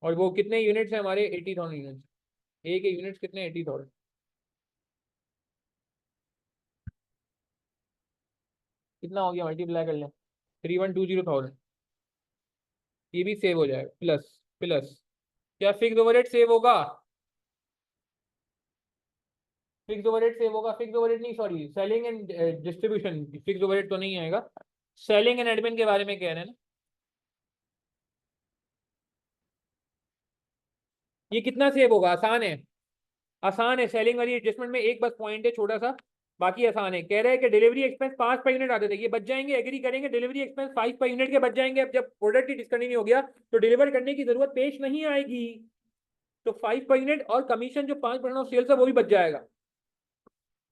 और वो कितने यूनिट्स हैं हमारे, 80,000 यूनिट्स। ए के यूनिट्स कितने, 80,000। कितना हो गया, मल्टीप्लाई कर लें, 3120,000। ये भी सेव हो जाएगा, प्लस प्लस। क्या फिक्स ओवरहेड सेव होगा? फिक्स ओवरहेड सेव होगा, फिक्स ओवरहेड नहीं, sorry, selling and distribution. Fix overhead तो नहीं आएगा, सेलिंग एंड एडमिन के बारे में कह रहे हैं ना। ये कितना सेव होगा, आसान है। आसान है, सेलिंग वाली एडजस्टमेंट में एक बस पॉइंट है छोटा सा, बाकी आसान है। कह रहे हैं कि डिलीवरी एक्सपेंस 5 पर यूनिट आते थे, ये बच जाएंगे, एग्री करेंगे, डिलीवरी एक्सपेंस 5 पर यूनिट के बच जाएंगे। अब जब प्रोडक्ट ही डिस्कंटिन्यू हो गया तो डिलीवर करने की जरूरत पेश नहीं आएगी, तो 5 पर यूनिट और कमीशन जो 5% ऑफ सेल्स है वो भी बच जाएगा।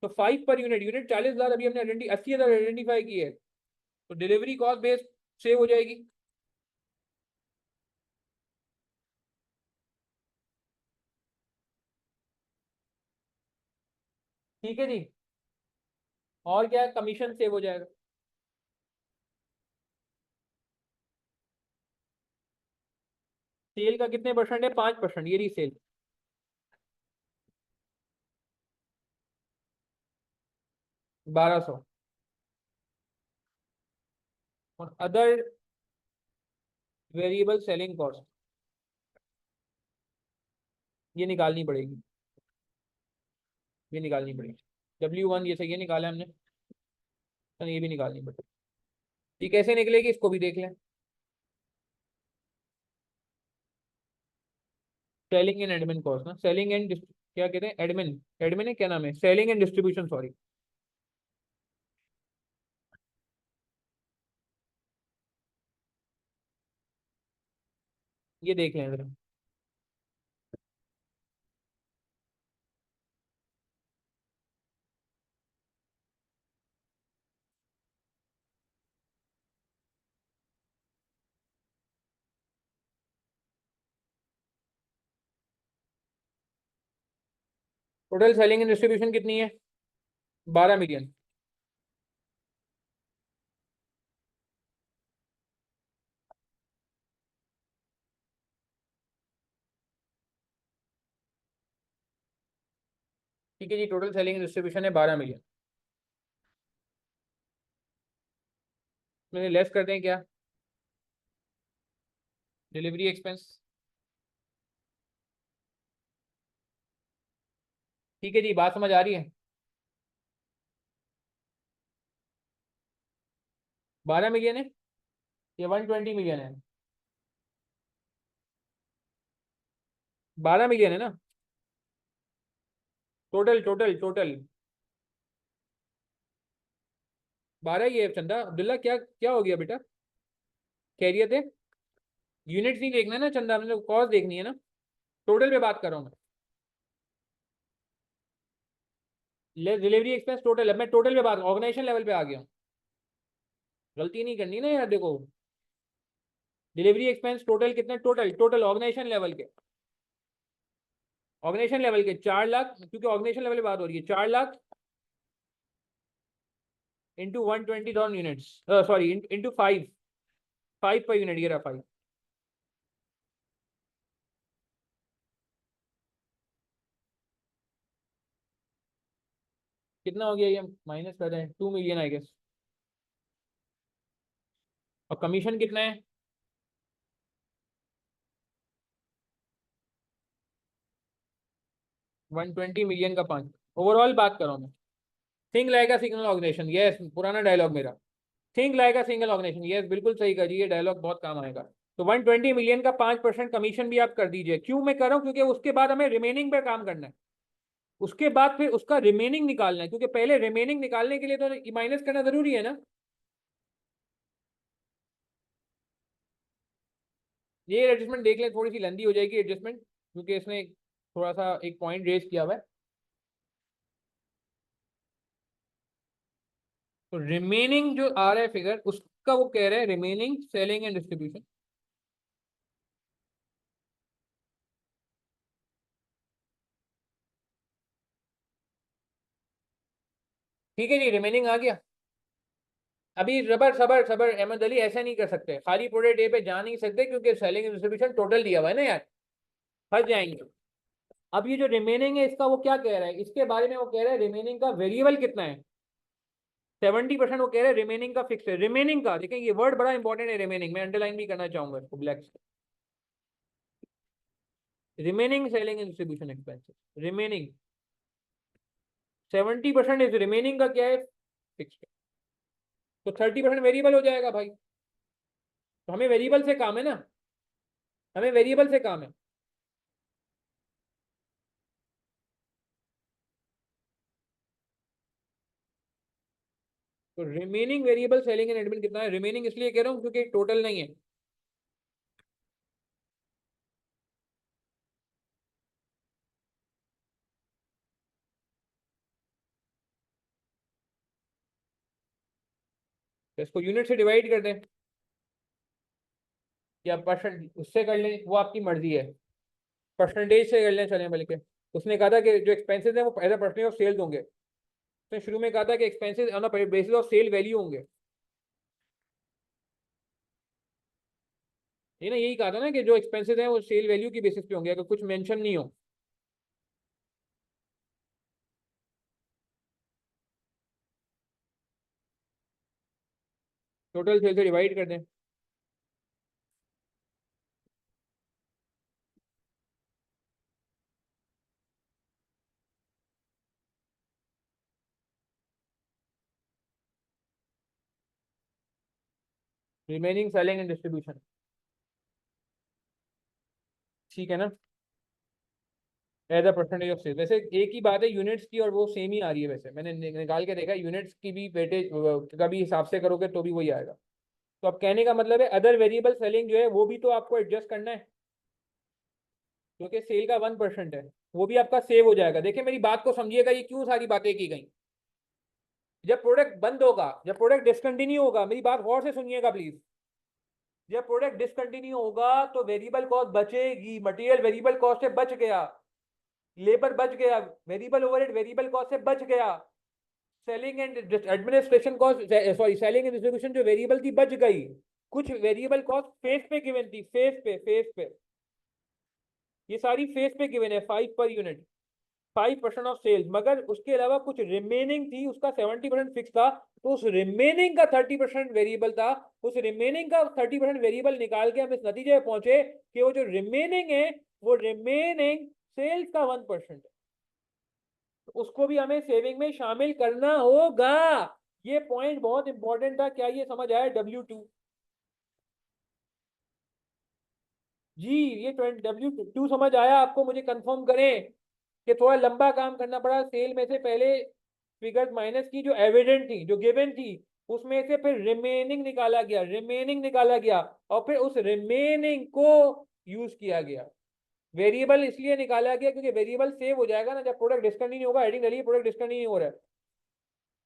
तो 5 पर यूनिट, यूनिट 40,000 अभी हमने 80,000 आइडेंटिफाई की है, तो डिलीवरी कॉस्ट बेस सेव हो जाएगी। ठीक है जी। और क्या, कमीशन सेव हो जाएगा। सेल का कितने परसेंट है, 5%, ये रही सेल। 1200। और अदर वेरिएबल सेलिंग कॉस्ट, ये निकालनी पड़ेगी, ये निकालनी पड़ेगी। W1 ये सही है, निकाला हमने, तो ये भी निकालनी पड़ेगी। ये कैसे निकलेगी, इसको भी देख लें। सेलिंग एंड एडमिन कॉस्ट ना, सेलिंग एंड क्या कहते हैं, एडमिन, एडमिन है, क्या नाम है, सेलिंग एंड डिस्ट्रीब्यूशन, सॉरी। ये देख लें जरा। टोटल सेलिंग एंड डिस्ट्रीब्यूशन कितनी है, 12 मिलियन। ठीक है जी, टोटल सेलिंग एंड डिस्ट्रीब्यूशन है 12 मिलियन। मैंने लेस कर दें क्या, डिलीवरी एक्सपेंस। ठीक है जी, बात समझ आ रही है। 12 मिलियन है, ये 120 मिलियन है। 12 मिलियन है ना, टोटल टोटल टोटल। 12 ही है चंदा। अब्दुल्ला क्या क्या हो गया बेटा, खैरियत है? यूनिट्स नहीं देखना है ना चंदा, मतलब कॉस्ट देखनी है ना। टोटल पे बात कर रहा हूँ मैं, डिलीवरी एक्सपेंस टोटल। अब मैं टोटल पे बात, ऑर्गेनाइजेशन लेवल पे आ गया हूँ। गलती नहीं करनी ना यार, देखो, डिलीवरी एक्सपेंस टोटल कितने, टोटल टोटल ऑर्गेनाइजेशन लेवल के, ऑर्गेनाइजेशन लेवल के 4 लाख, क्योंकि ऑर्गेनाइजेशन लेवल पे बात हो रही है, 4 lakh into 120,000 units, sorry, into 5, 5 per unit, ये रहा 5। कितना हो गया ये, माइनस कर रहे हैं, 2 मिलियन आई गेस। और कमीशन कितना है, 120 मिलियन का 5। ओवरऑल बात कर रहा हूँ मैं। Think like a single organisation, yes, पुराना डायलॉग मेरा। Think like a single organisation, yes, बिल्कुल सही कहा जी, ये डायलॉग बहुत काम आएगा। तो 120 मिलियन का 5% कमीशन भी आप कर दीजिए। क्यों मैं कर रहा हूँ, क्योंकि उसके बाद हमें रिमेनिंग पे काम करना है। उसके बाद फिर उसका रिमेनिंग निकालना है, क्योंकि पहले रिमेनिंग निकालने के लिए तो माइनस करना जरूरी है ना। ये एडजस्टमेंट देख लें, थोड़ी सी लंबी हो जाएगी एडजस्टमेंट, क्योंकि इसने थोड़ा सा एक पॉइंट रेज किया हुआ है। तो रिमेनिंग जो आ रहा है फिगर, उसका वो कह रहे हैं रिमेनिंग सेलिंग एंड डिस्ट्रीब्यूशन। ठीक है जी, रिमेनिंग आ गया। अभी रबर सबर सबर, अहमद अली, ऐसा नहीं कर सकते, खाली प्रोडक्ट ए पे जा नहीं सकते, क्योंकि सेलिंग एंड डिस्ट्रीब्यूशन टोटल दिया हुआ है ना यार। फंस जाएंगे। अब ये जो रिमेनिंग है इसका वो क्या कह रहा है, इसके बारे में वो कह रहा है रिमेनिंग का वेरिएबल कितना है, 70%। वो कह रहे हैं रिमेनिंग का फिक्स है। रिमेनिंग का देखें, ये वर्ड बड़ा इंपॉर्टेंट है रिमेनिंग, मैं अंडरलाइन भी करना चाहूंगा इसको ब्लैक से। Remaining selling and distribution expenses, remaining 70% is remaining का क्या है, फिक्स। तो 30% वेरिएबल हो जाएगा भाई। तो हमें वेरिएबल से काम है ना, हमें वेरिएबल से काम है। तो remaining variable selling and admin कितना है, रिमेनिंग इसलिए कह रहा हूँ क्योंकि टोटल नहीं है। तो इसको यूनिट से डिवाइड कर दें या परसेंट उससे कर लें, वो आपकी मर्जी है। परसेंटेज से कर लें चलें, बल्कि उसने कहा था कि जो एक्सपेंसेस हैं वो as a percentage of sales होंगे। उसने शुरू में कहा था कि expenses on a basis of sale value होंगे। ये ना, यही कहा था ना कि जो एक्सपेंसेस हैं वो सेल वैल्यू की बेसिस पे होंगे, अगर कुछ मेंशन नहीं हो। टोटल सेल से डिवाइड कर दें। रिमेनिंग सेलिंग एंड डिस्ट्रीब्यूशन, ठीक है ना, as a percentage of sale. वैसे एक ही बात है यूनिट्स की, और वो सेम ही आ रही है। वैसे मैंने निकाल के देखा, यूनिट्स की भी वेटेज का भी हिसाब से करोगे तो भी वही आएगा। तो अब कहने का मतलब है अदर वेरिएबल सेलिंग जो है वो भी तो आपको एडजस्ट करना है, क्योंकि सेल का 1% है, वो भी आपका सेव हो जाएगा। देखिए मेरी बात को समझिएगा, ये क्यों सारी बातें की गई। जब प्रोडक्ट बंद होगा, जब प्रोडक्ट डिसकंटिन्यू होगा, मेरी बात गौर से सुनिएगा प्लीज। जब प्रोडक्ट डिसकंटिन्यू होगा तो वेरिएबल कॉस्ट बचेगी, मटेरियल वेरिएबल कॉस्ट से बच गया, लेबर बच गया, वेरिएबल ओवरहेड वेरिएबल कॉस्ट से बच गया, selling and administration cost, sorry selling and distribution जो वेरिएबल थी बच गई। कुछ वेरिएबल कॉस्ट फेस पे गिवन थी, फेस पे ये सारी फेस पे गिवन है, 5 पर यूनिट, 5% ऑफ सेल्स। मगर उसके अलावा कुछ रिमेनिंग थी, उसका 70% फिक्स था, तो उस रिमेनिंग का 30% वेरिएबल था। उस रिमेनिंग का 30% वेरिएबल निकाल के हम इस नतीजे में पहुंचे कि वो जो रिमेनिंग है, वो रिमेनिंग सेल्स का 1% है। तो उसको भी हमें सेविंग में शामिल करना होगा। ये पॉइंट बहुत इंपॉर्टेंट था। क्या ये समझ आया, W2? जी, ये W2 समझ आया आपको? मुझे कंफर्म करें कि थोड़ा लंबा काम करना पड़ा सेल में से पहले, फिगर्स माइनस की जो एविडेंट थी, जो गिवन थी, उसमें से फिर रिमेनिंग निकाला गया, रिमेनिंग निकाला गया, और फिर उस रिमेनिंग को यूज किया गया। वेरिएबल इसलिए निकाला गया क्योंकि वेरिएबल सेव हो जाएगा ना जब प्रोडक्ट डिस्कंटिन्यू होगा। हेडिंग डालिए प्रोडक्ट डिस्कंटिन्यू हो रहा है।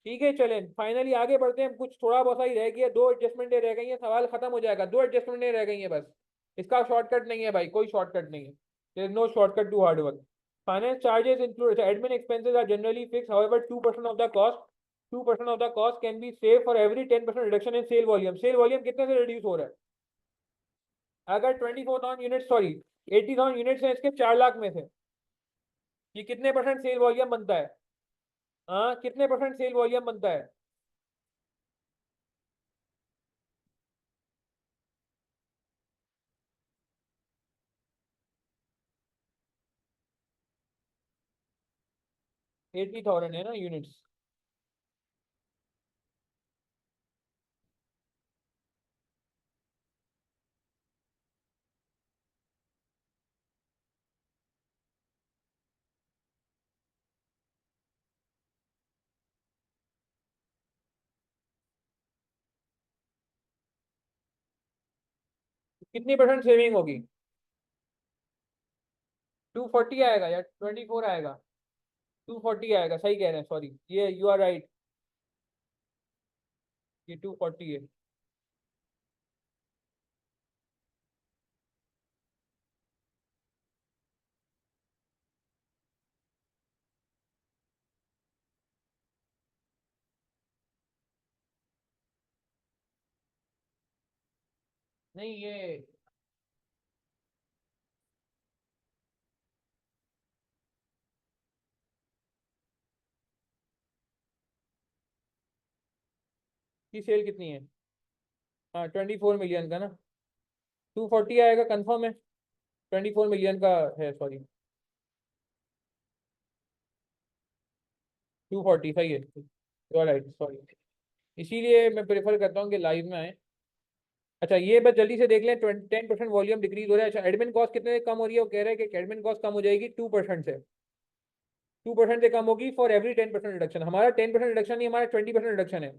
ठीक है, चलें फाइनली आगे बढ़ते हैं। कुछ थोड़ा बहुत ही रह गया, 2 एडजस्टमेंटें रह गई हैं, सवाल खत्म हो जाएगा। 2 एडजस्टमेंटें रह गई हैं बस। इसका शॉर्टकट नहीं है भाई, कोई शॉर्टकट नहीं है। There is no shortcut to hard work. Finance charges include, admin expenses are generally fix, however 2% of the cost, 2% of the cost can be save for every 10% reduction in sale volume. Sale volume कितने से reduce हो रहा है? अगर 24,000 unit, sorry 80,000 units हैं इसके 4 लाख में से, ये कितने परसेंट सेल वॉल्यूम बनता है? हाँ, कितने परसेंट सेल वॉल्यूम बनता है? 80,000 है ना यूनिट्स। कितनी परसेंट सेविंग होगी? 240 आएगा या 24 आएगा? 240 आएगा, सही कह रहे हैं, सॉरी, ये यू आर राइट, ये 240 है। नहीं, ये इसकी सेल कितनी है? हाँ 24 मिलियन का ना, 240 आएगा, कंफर्म है? 24 मिलियन का है, सॉरी 240 सही है, राइट सॉरी। इसीलिए मैं प्रेफर करता हूँ कि लाइव में आए। अच्छा ये बस जल्दी से देख लें, 10% वॉल्यूम डिक्रीज हो रहा है। अच्छा एडमिन कॉस्ट कितने से कम हो रही है? वो कह रहे हैं कि एडमिन कॉस्ट कम हो जाएगी 2% से, 2% से कम होगी फॉर एवरी 10% रिडक्शन। हमारा 10% रिडक्शन नहीं, हमारा 20% रिडक्शन है।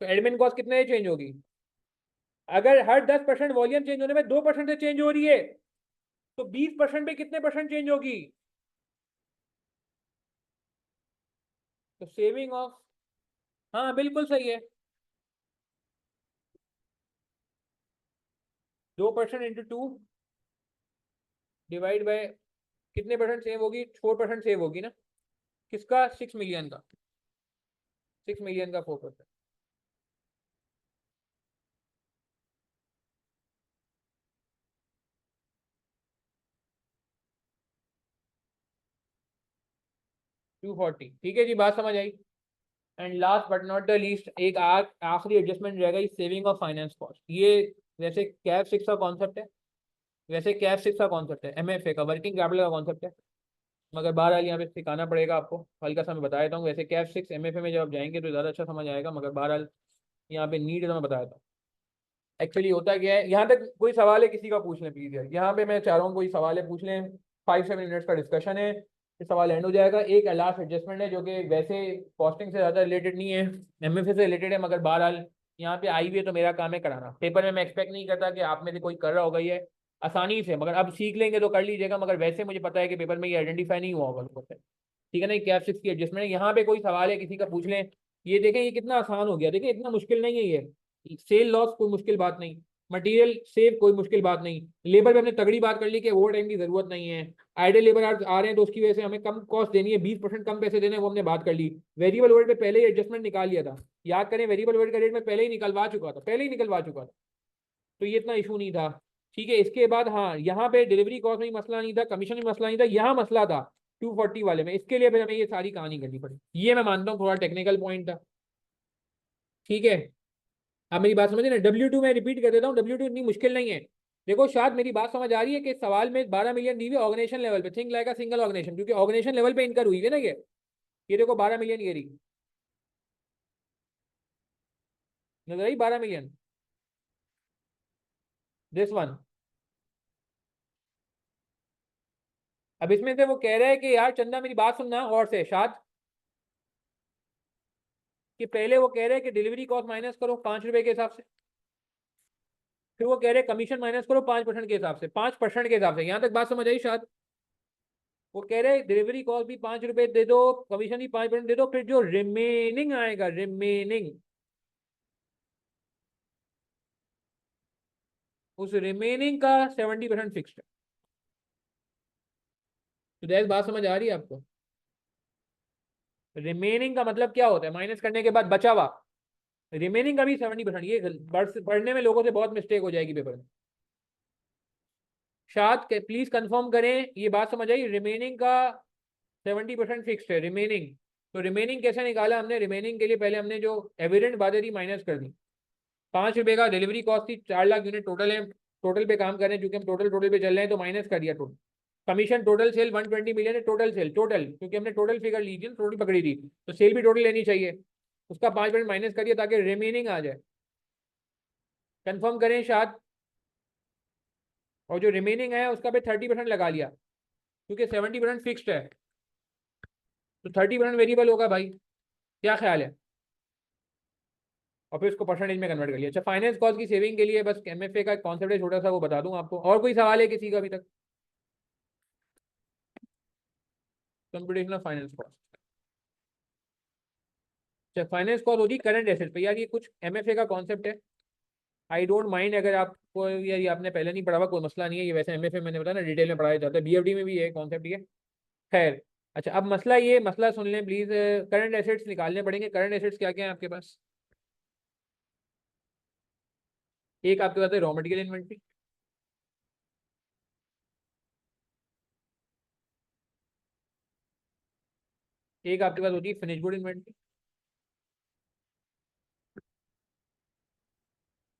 तो एडमिन कॉस्ट कितने से चेंज होगी? अगर हर 10% वॉल्यूम चेंज होने में 2% से चेंज हो रही है, तो 20% पे कितने परसेंट चेंज होगी? तो सेविंग ऑफ, हाँ बिल्कुल सही है, 2% इंटू 2 डिवाइड बाय कितने परसेंट सेव होगी? 4% सेव होगी ना। किसका? 6 मिलियन का, 6 मिलियन का 4%। 240 ठीक है जी, बात समझ आई। And last but not the least एक आखिरी एडजस्टमेंट रहेगा, सेविंग ऑफ फाइनेंस कॉस्ट। ये वैसे कैप सिक्स का कॉन्सेप्ट है, वैसे कैप सिक्स का कॉन्सेप्ट है, एमएफए का, वर्किंग कैपिटल का कॉन्सेप्ट है, मगर बहरहाल यहाँ पे सिखाना पड़ेगा आपको, हल्का सा मैं बता देता हूँ। वैसे कैप सिक्स एमएफए में जब आप जाएंगे तो ज़्यादा अच्छा समझ आएगा, मगर बहरहाल यहाँ पे नीड है तो मैं बता देता हूँ। एक्चुअली होता क्या है, यहाँ तक कोई सवाल है किसी का पूछ लें प्लीज यार, यहाँ पे मैं चाह रहा हूँ कोई सवाल है पूछ लें। 5-7 मिनट्स का डिस्कशन है, ये सवाल एंड हो जाएगा। एक लास्ट एडजस्टमेंट है जो कि वैसे कॉस्टिंग से ज़्यादा रिलेटेड नहीं है, एमएफए से रिलेटेड है, मगर बहरहाल यहाँ पे आई हुई है तो मेरा काम है कराना। पेपर में मैं एक्सपेक्ट नहीं करता कि आप में से कोई कर रहा होगा ये आसानी से, मगर अब सीख लेंगे तो कर लीजिएगा, मगर वैसे मुझे पता है कि पेपर में ये आइडेंटिफाई नहीं हुआ होगा लोगों से। ठीक है ना, कैप सिक्स की एडजस्टमेंट यहाँ पे कोई सवाल है किसी का पूछ लें। ये देखें ये कितना आसान हो गया, देखें इतना मुश्किल नहीं है ये। सेल लॉस कोई मुश्किल बात नहीं, मटेरियल सेव कोई मुश्किल बात नहीं, लेबर पे हमने तगड़ी बात कर ली कि ओवर टाइम की जरूरत नहीं है, आइडल लेबर आ रहे हैं तो उसकी वजह से हमें कम कॉस्ट देनी है, 20% कम पैसे देने हैं, वो हमने बात कर ली। वेरिएबल ओवर पे पहले ही एडजस्टमेंट निकाल लिया था, याद करें वेरिएबल ओवर का रेट में पहले ही निकलवा चुका था, पहले ही निकलवा चुका था, तो ये इतना इशू नहीं था। ठीक है, इसके बाद हाँ यहाँ पे डिलीवरी कॉस्ट में मसला नहीं था, कमीशन में मसला नहीं था, यहाँ मसला था 240 वाले में, इसके लिए फिर हमें ये सारी कहानी करनी पड़ी। ये मैं मानता हूँ थोड़ा टेक्निकल पॉइंट था। ठीक है, आप मेरी बात समझे ना, W2 में रिपीट कर देता हूँ, W2 इतनी मुश्किल नहीं है। देखो शायद मेरी बात समझ आ रही है कि सवाल में 12 मिलियन दी हुई ऑर्गेनाइजेशन लेवल पे, think like a single organisation, क्योंकि ऑर्गेनाइजेशन लेवल पे इनकर हुई है ना ये देखो 12 मिलियन ये रही, नजर आई 12 मिलियन, दिस वन। अब इसमें से वो कह रहे हैं कि यार चंदा मेरी बात सुनना गौर से शायद, कि पहले वो कह रहे हैं कि डिलीवरी कॉस्ट माइनस करो 5 रुपए के हिसाब से, फिर वो कह रहे हैं कमीशन माइनस करो 5% के हिसाब से, 5% के हिसाब से, यहाँ तक बात समझ आई शायद। वो कह रहे हैं डिलीवरी कॉस्ट भी 5 रुपए दे दो, कमीशन भी 5% दे दो, फिर जो रिमेनिंग आएगा, रिमेनिंग, उस रिमेनिंग का 70% फिक्स्ड है। तो दैस बात समझ आ रही है आपको? रिमेनिंग का मतलब क्या होता है? माइनस करने के बाद बचा हुआ, रिमेनिंग का भी 70%। ये पढ़ने में लोगों से बहुत मिस्टेक हो जाएगी पेपर में। शायद प्लीज कंफर्म करें, ये बात समझ आई, रिमेनिंग का 70% फिक्स्ड है, रिमेनिंग। तो रिमेनिंग कैसे निकाला हमने? रिमेनिंग के लिए पहले हमने जो एविडेंट बातें थी माइनस कर दी। 5 रुपए का डिलीवरी कॉस्ट थी, 4 लाख यूनिट टोटल है, टोटल पे काम कर रहे हैं क्योंकि हम टोटल टोटल पे चल रहे हैं, तो माइनस कर दिया total. Commission total sale 120 million है, टोटल सेल टोटल, क्योंकि हमने टोटल फिगर ली थी, टोटल पकड़ी थी, तो सेल भी टोटल लेनी चाहिए, उसका 5% माइनस करिए ताकि रिमेनिंग आ जाए। कंफर्म करें शायद। और जो रिमेनिंग है उसका पे 30% लगा लिया, क्योंकि 70% फिक्स्ड है, तो 30% वेरिएबल होगा भाई, क्या ख्याल है? और फिर उसको परसेंटेज में कन्वर्ट कर लिया। अच्छा फाइनेंस कॉस्ट की सेविंग के लिए बस एमएफए का कॉन्सेप्ट है छोटा सा, वो बता दूं आपको। और कोई सवाल है किसी का अभी तक? Computation of finance cost. अच्छा फाइनेंस कॉस्ट होती है करंट एसेट पे, यार ये कुछ एमएफए का कॉन्सेप्ट है, आई डोंट माइंड अगर आपको, यार ये आपने पहले नहीं पढ़ा हुआ कोई मसला नहीं है, ये वैसे एमएफए मैंने बताया ना डिटेल में पढ़ाया जाता है, बीएफडी में भी है कॉन्सेप्ट ये। खैर, अच्छा अब मसला ये, मसला सुन लें प्लीज, करंट एसेट्स निकालने पड़ेंगे। करंट एसेट्स क्या क्या है आपके पास? एक आपके पास है रॉ मटेरियल इन्वेंट्री, एक आपके पास होती है फिनिश गुड इन्वेंट्री,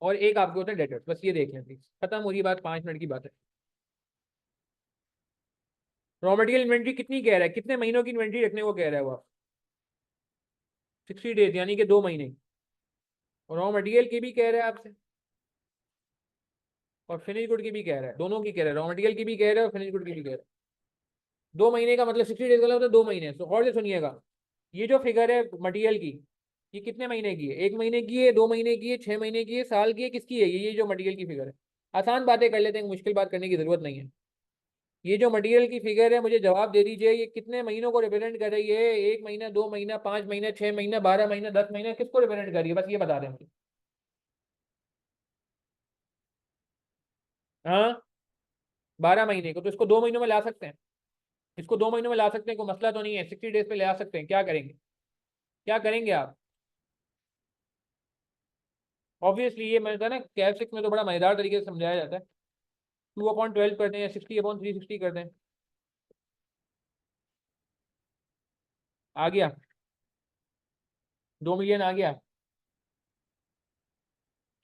और एक आपके होता है डेटर्स। बस ये देख लें प्लीज, खत्म हो रही बात, 5 मिनट की बात है। रॉ मटेरियल इन्वेंट्री कितनी कह रहा है, कितने महीनों की इन्वेंट्री रखने को कह रहा है वो? 60 डेज यानी कि 2 महीने। रॉ मटेरियल की भी कह रहा है आपसे और फिनिश गुड की भी कह रहा है, दोनों की कह रहा है, रॉ मटेरियल की भी कह रहा है और फिनिश गुड की भी कह रहा है। 2 महीने का मतलब 60 डेज का मतलब 2 महीने। तो और से सुनिएगा, ये जो फिगर है मटेरियल की, ये कितने महीने की है? 1 महीने की है, 2 महीने की है, 6 महीने की है, साल की है, किसकी है? ये जो मटेरियल की फिगर है। आसान बातें कर लेते हैं, मुश्किल बात करने की जरूरत नहीं है। ये जो मटेरियल की फिगर है, मुझे जवाब दे दीजिए, ये कितने महीनों को रिप्रेजेंट कर रही है? 1 महीना, 2 महीना, 5 महीना, 6 महीना, 12 महीना, 10 महीना, किसको रिप्रेजेंट कर रही है? बस ये बता दें मुझे। हाँ, 12 महीने को। तो इसको 2 महीनों में ला सकते हैं, इसको 2 महीनों में ला सकते हैं, कोई मसला तो नहीं है। 60 डेज पे ला सकते हैं। क्या करेंगे, क्या करेंगे आप? ऑब्वियसली ये मैंने कहा ना, कैफ सिक्स में तो बड़ा मजेदार तरीके से समझाया जाता है। 2/12 कर दें या 60/360 कर दें। आ गया, 2 मिलियन आ गया,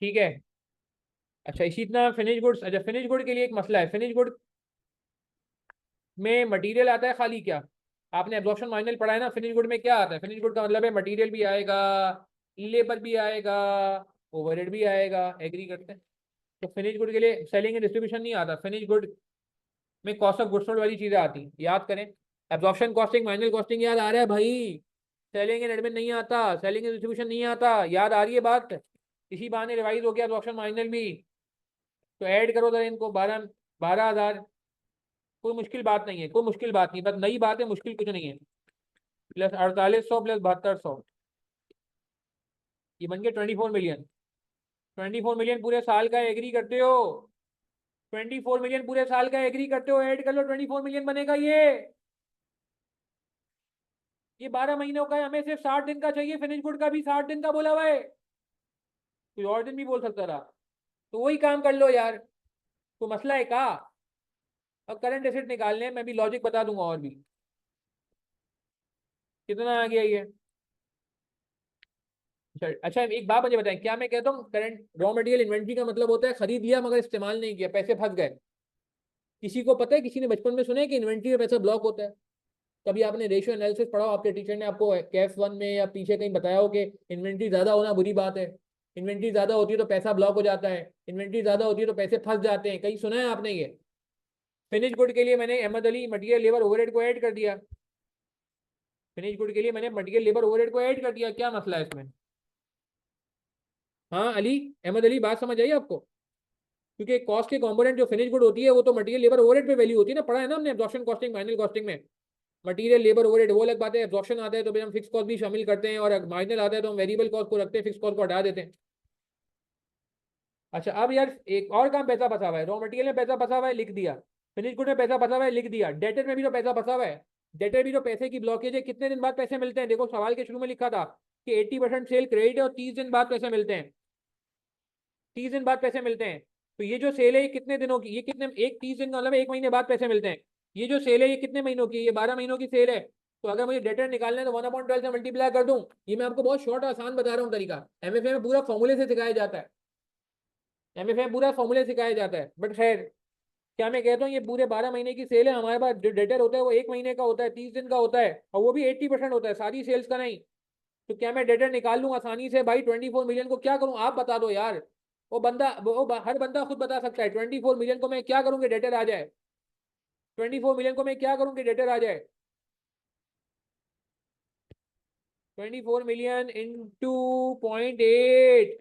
ठीक है। अच्छा, इसी तरह फिनिश गुड्स। अच्छा, फिनिश गुड के लिए एक मसला है। फिनिश गुड में मटेरियल आता है खाली क्या? आपने एब्जॉर्प्शन मार्जिनल पढ़ा है ना। फिनिश गुड में क्या आता है? फिनिश गुड का मतलब है मटेरियल भी आएगा, लेबर भी आएगा, ओवरहेड भी आएगा। एग्री करते हैं? तो फिनिश गुड के लिए सेलिंग एंड डिस्ट्रीब्यूशन नहीं आता। फिनिश गुड में कॉस्ट ऑफ गुड्स सोल्ड वाली चीजें आती हैं, याद करें। एब्जॉर्प्शन कॉस्टिंग, मार्जिनल कॉस्टिंग याद आ रहा है भाई? सेलिंग एंड एडमिन नहीं आता, सेलिंग एंड डिस्ट्रीब्यूशन नहीं आता, याद आ रही है बात? इसी बहाने रिवाइज हो गया एब्जॉर्प्शन मार्जिनल भी। तो ऐड करो जरा इनको, 12,000। कोई मुश्किल बात नहीं है, कोई मुश्किल बात नहीं, बस नई बात है, मुश्किल कुछ नहीं है। प्लस 4800 प्लस 7200, ये बन गया 24 मिलियन। 24 मिलियन पूरे साल का एग्री करते हो? 24 मिलियन पूरे साल का एग्री करते हो? ऐड कर लो, 24 मिलियन बनेगा ये। ये 12 महीनों का है, हमें सिर्फ 60 दिन का चाहिए। फिनिश गुड का भी 60 दिन का बोला हुआ है, कोई और दिन भी बोल सकता था। तो वही काम कर लो यार, कोई मसला है का? अब करंट एसेट निकालने हैं, मैं भी लॉजिक बता दूंगा और भी। कितना आ गया ये? अच्छा, एक बात मुझे बताएं, क्या मैं कहता हूँ करंट रॉ मटेरियल इन्वेंट्री का मतलब होता है खरीद लिया मगर इस्तेमाल नहीं किया, पैसे फंस गए? किसी को पता है, किसी ने बचपन में सुना है कि इन्वेंट्री में पैसा ब्लॉक होता है? कभी आपने रेशियो एनालिसिस पढ़ा हो, आपके टीचर ने आपको कैफ वन में या पीछे कहीं बताया हो कि इन्वेंट्री ज्यादा होना बुरी बात है, इन्वेंट्री ज्यादा होती है तो पैसा ब्लॉक हो जाता है, इन्वेंट्री ज्यादा होती है तो पैसे फंस जाते हैं? कहीं सुना है आपने ये? फिनिश गुड के लिए मैंने Ahmad Ali material labour overhead को ऐड कर दिया। फिनिश गुड के लिए मैंने मटीरियल लेबर ओवरहेड को ऐड कर दिया, क्या मसला है इसमें? हाँ अली, अहमद अली, बात समझ आई आपको? क्योंकि कॉस्ट के कंपोनेंट जो फिनिश गुड होती है वो तो मटीरियल लेबर ओवरहेड पे वैल्यू होती है ना, पढ़ा है ना हमने एब्जॉर्प्शन कॉस्टिंग, माइनल कॉस्टिंग में। मटीरियल लेबर ओवरहेड वो अलग बात है, एब्जॉर्प्शन आता है तो फिर हम फिक्स कॉस्ट भी शामिल करते हैं, और मार्जिनल आता है तो हम वेरिएबल कॉस्ट को रखते हैं, फिक्स कॉस्ट को हटा देते हैं। अच्छा, अब यार एक और काम पैसा फंसा हुआ है। रॉ मटेरियल में पैसा फंसा हुआ है, लिख दिया। फिनिश गुड में पैसा फंसा हुआ है, लिख दिया। डेटर में भी तो पैसा फंसा हुआ है। डेटर भी तो पैसे की ब्लॉकेज है, कितने दिन बाद पैसे मिलते हैं? देखो सवाल के शुरू में लिखा था कि 80% सेल क्रेडिट है और 30 दिन बाद पैसे मिलते हैं। 30 दिन बाद पैसे मिलते हैं। तो ये जो सेल है ये कितने दिनों की? ये कितने, एक 30 दिन का मतलब 1 महीने बाद पैसे मिलते हैं। ये जो सेल है ये कितने महीनों की? ये 12 महीनों की सेल है। तो अगर मुझे डेटर निकालना है तो 1/12 से मल्टीप्लाई कर दूं। ये मैं आपको बहुत शॉर्ट आसान बता रहा हूँ तरीका, एमएफए में पूरा फॉर्मूले से सिखाया जाता है। एमएफए में पूरा फॉर्मूले सिखाया जाता है, बट खैर, क्या मैं कहता हूँ, ये पूरे 12 महीने की सेल है। हमारे पास जो डेटर होता है वो 1 महीने का होता है, 30 दिन का होता है, और वो भी 80% होता है, सारी सेल्स का नहीं। तो क्या मैं डेटर निकाल लूँ आसानी से? भाई 24 मिलियन को क्या करूँ, आप बता दो यार। हर बंदा खुद बता सकता है 24 मिलियन को मैं क्या करूँ कि डेटर आ जाए? 24 मिलियन को मैं क्या करूँ कि डेटर आ जाए? 24 million into 0.8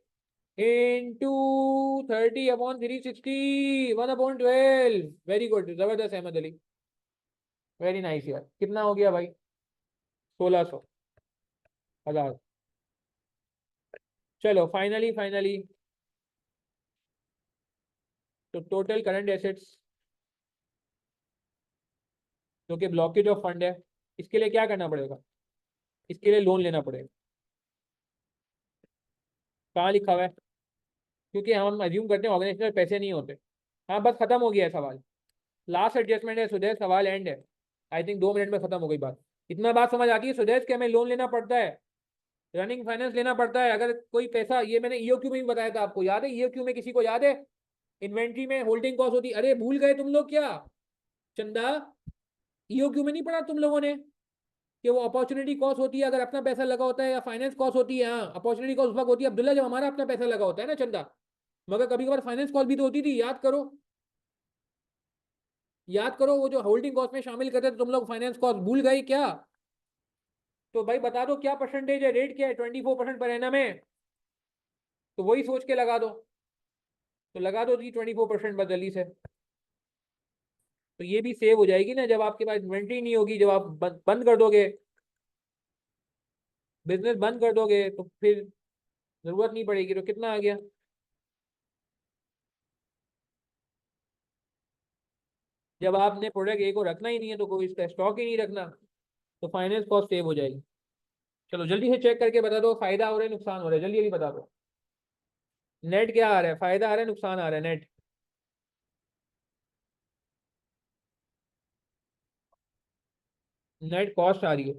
into 30/360, 1/12। Very good, जबरदस्त अहमद अली, वेरी नाइस यार। कितना हो गया भाई? 1600, 1000। चलो फाइनली फाइनली, तो टोटल करंट एसेट्स जो कि ब्लॉकेज ऑफ फंड है, इसके लिए क्या करना पड़ेगा? इसके लिए लोन लेना पड़ेगा। कहाँ लिखा हुआ है? क्योंकि हम अज्यूम करते हैं ऑर्गेनाइजेशन में पैसे नहीं होते। हाँ बस खत्म हो गया है सवाल, लास्ट एडजस्टमेंट है सुदेश, सवाल एंड है। आई थिंक 2 मिनट में खत्म हो गई बात। इतना बात समझ आती है सुदेश कि हमें लोन लेना पड़ता है? रनिंग फाइनेंस लेना पड़ता है। अगर कोई पैसा, ये मैंने ईओक्यू में भी बताया था आपको, याद है ईओक्यू में, किसी को याद है? इन्वेंट्री में होल्डिंग कॉस्ट होती, अरे भूल गए तुम लोग क्या चंदा? ईओक्यू में नहीं पढ़ा तुम लोगों ने कि वो अपॉर्चुनिटी कॉस्ट होती है अगर अपना पैसा लगा होता है, या फाइनेंस कॉस्ट होती है? हाँ, अपॉर्चुनिटी कॉस्ट उस वक्त होती है अब्दुल्ला जब हमारा अपना पैसा लगा होता है ना चंदा। मगर कभी कभार फाइनेंस कॉस्ट भी तो होती थी, याद करो। याद करो, वो जो होल्डिंग कॉस्ट में शामिल करते थे तुम लोग, फाइनेंस कॉस्ट भूल गए क्या? तो भाई बता दो क्या परसेंटेज है, रेट क्या है? 24% पर एनम है, तो वही सोच के लगा दो। तो लगा दो जी 24% बस जल्दी से। तो ये भी सेव हो जाएगी ना, जब आपके पास इन्वेंट्री नहीं होगी, जब आप बंद कर दोगे, बिजनेस बंद कर दोगे, तो फिर जरूरत नहीं पड़ेगी। तो कितना आ गया? जब आपने प्रोडक्ट ए को रखना ही नहीं है, तो कोई इसका स्टॉक ही नहीं रखना, तो फाइनेंस कॉस्ट सेव हो जाएगी। चलो जल्दी से चेक करके बता दो, फायदा हो रहा है नुकसान हो रहा है, जल्दी अभी बता दो। नेट क्या आ रहा है? फायदा आ रहा है नुकसान आ रहा है? नेट, नेट कॉस्ट आ रही है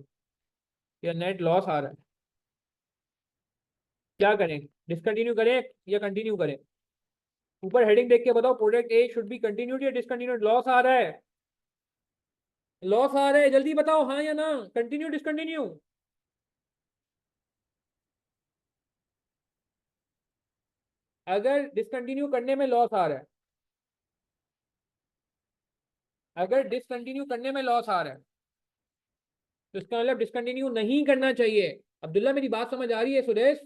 या नेट लॉस आ रहा है? क्या करें, डिसकंटिन्यू करें या कंटिन्यू करें? ऊपर हेडिंग देख के बताओ, product A should be continued या डिसकंटिन्यूड? लॉस आ रहा है, लॉस आ रहा है, जल्दी बताओ हाँ या ना, कंटिन्यू डिसकंटिन्यू? अगर डिसकंटिन्यू करने में लॉस आ रहा है, अगर डिसकंटिन्यू करने में लॉस आ रहा है, तो इसका मतलब डिसकंटिन्यू नहीं करना चाहिए। अब्दुल्ला मेरी बात समझ आ रही है? सुदेश,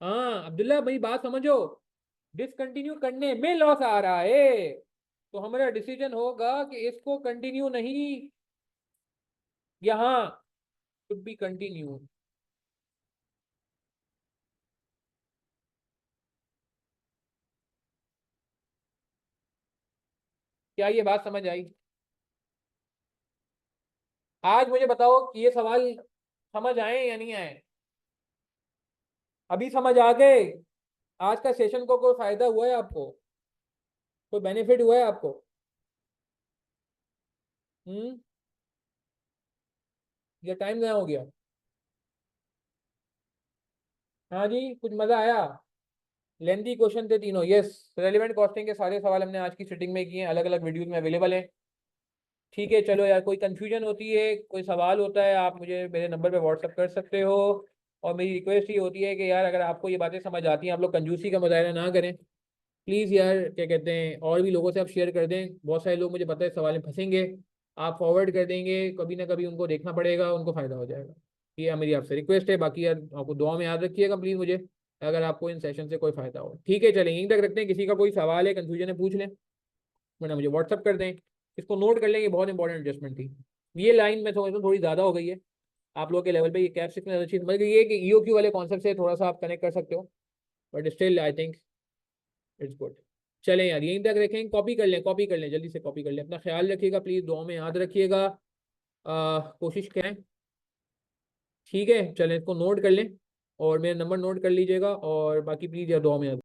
हाँ अब्दुल्ला मेरी बात समझो। डिसकंटिन्यू करने में लॉस आ रहा है, तो हमारा डिसीजन होगा कि इसको कंटिन्यू नहीं, यहाँ शुड बी कंटिन्यू। क्या ये बात समझ आई? आज मुझे बताओ कि ये सवाल समझ आए या नहीं आए? अभी समझ आ गए? आज का सेशन को कोई फायदा हुआ है आपको? कोई बेनिफिट हुआ है आपको? हम्म, या टाइम गया हो गया? हाँ जी, कुछ मजा आया? लेंथी क्वेश्चन थे तीनों, यस। रेलिवेंट कॉस्टिंग के सारे सवाल हमने आज की सिटिंग में किए हैं, अलग अलग वीडियोस में अवेलेबल हैं। ठीक है चलो यार, कोई कंफ्यूजन होती है, कोई सवाल होता है, आप मुझे मेरे नंबर पे व्हाट्सअप कर सकते हो। और मेरी रिक्वेस्ट ये होती है कि यार अगर आपको ये बातें समझ आती हैं, आप लोग कंजूसी का मुजाहरा ना करें प्लीज़ यार। क्या कहते हैं, और भी लोगों से आप शेयर कर दें, बहुत सारे लोग मुझे पता है सवाल में फंसेंगे। आप फॉरवर्ड कर देंगे, कभी ना कभी उनको देखना पड़ेगा, उनको फ़ायदा हो जाएगा। ये मेरी आपसे रिक्वेस्ट है। बाकी यार आपको दुआ में याद रखिएगा प्लीज़ मुझे, अगर आपको इन सेशन से कोई फ़ायदा हो। ठीक है चलें, यहीं तक रखते हैं। किसी का कोई सवाल है, कन्फ्यूजन है, पूछ लें, वरना मुझे व्हाट्सअप कर दें। इसको नोट कर लें, ये बहुत इंपॉर्टेंट एडजस्टमेंट थी। ये लाइन मैं समझता हूँ थोड़ी ज़्यादा हो गई है आप लोगों के लेवल पे। ये कैप सिक्स में अच्छी समझ गई है कि ईओक्यू वाले कॉन्सेप्ट से थोड़ा सा आप कनेक्ट कर सकते हो, but still I think it's good. चलें यार, यहीं तक रखें, कॉपी कर लें, कॉपी कर लें, जल्दी से कॉपी कर लें। अपना ख्याल रखिएगा प्लीज़, दुआ में याद रखिएगा। कोशिश करें। ठीक है चलें, इसको नोट कर लें और मेरा नंबर नोट कर लीजिएगा, और बाकी प्लीज़ यार दुआ में याद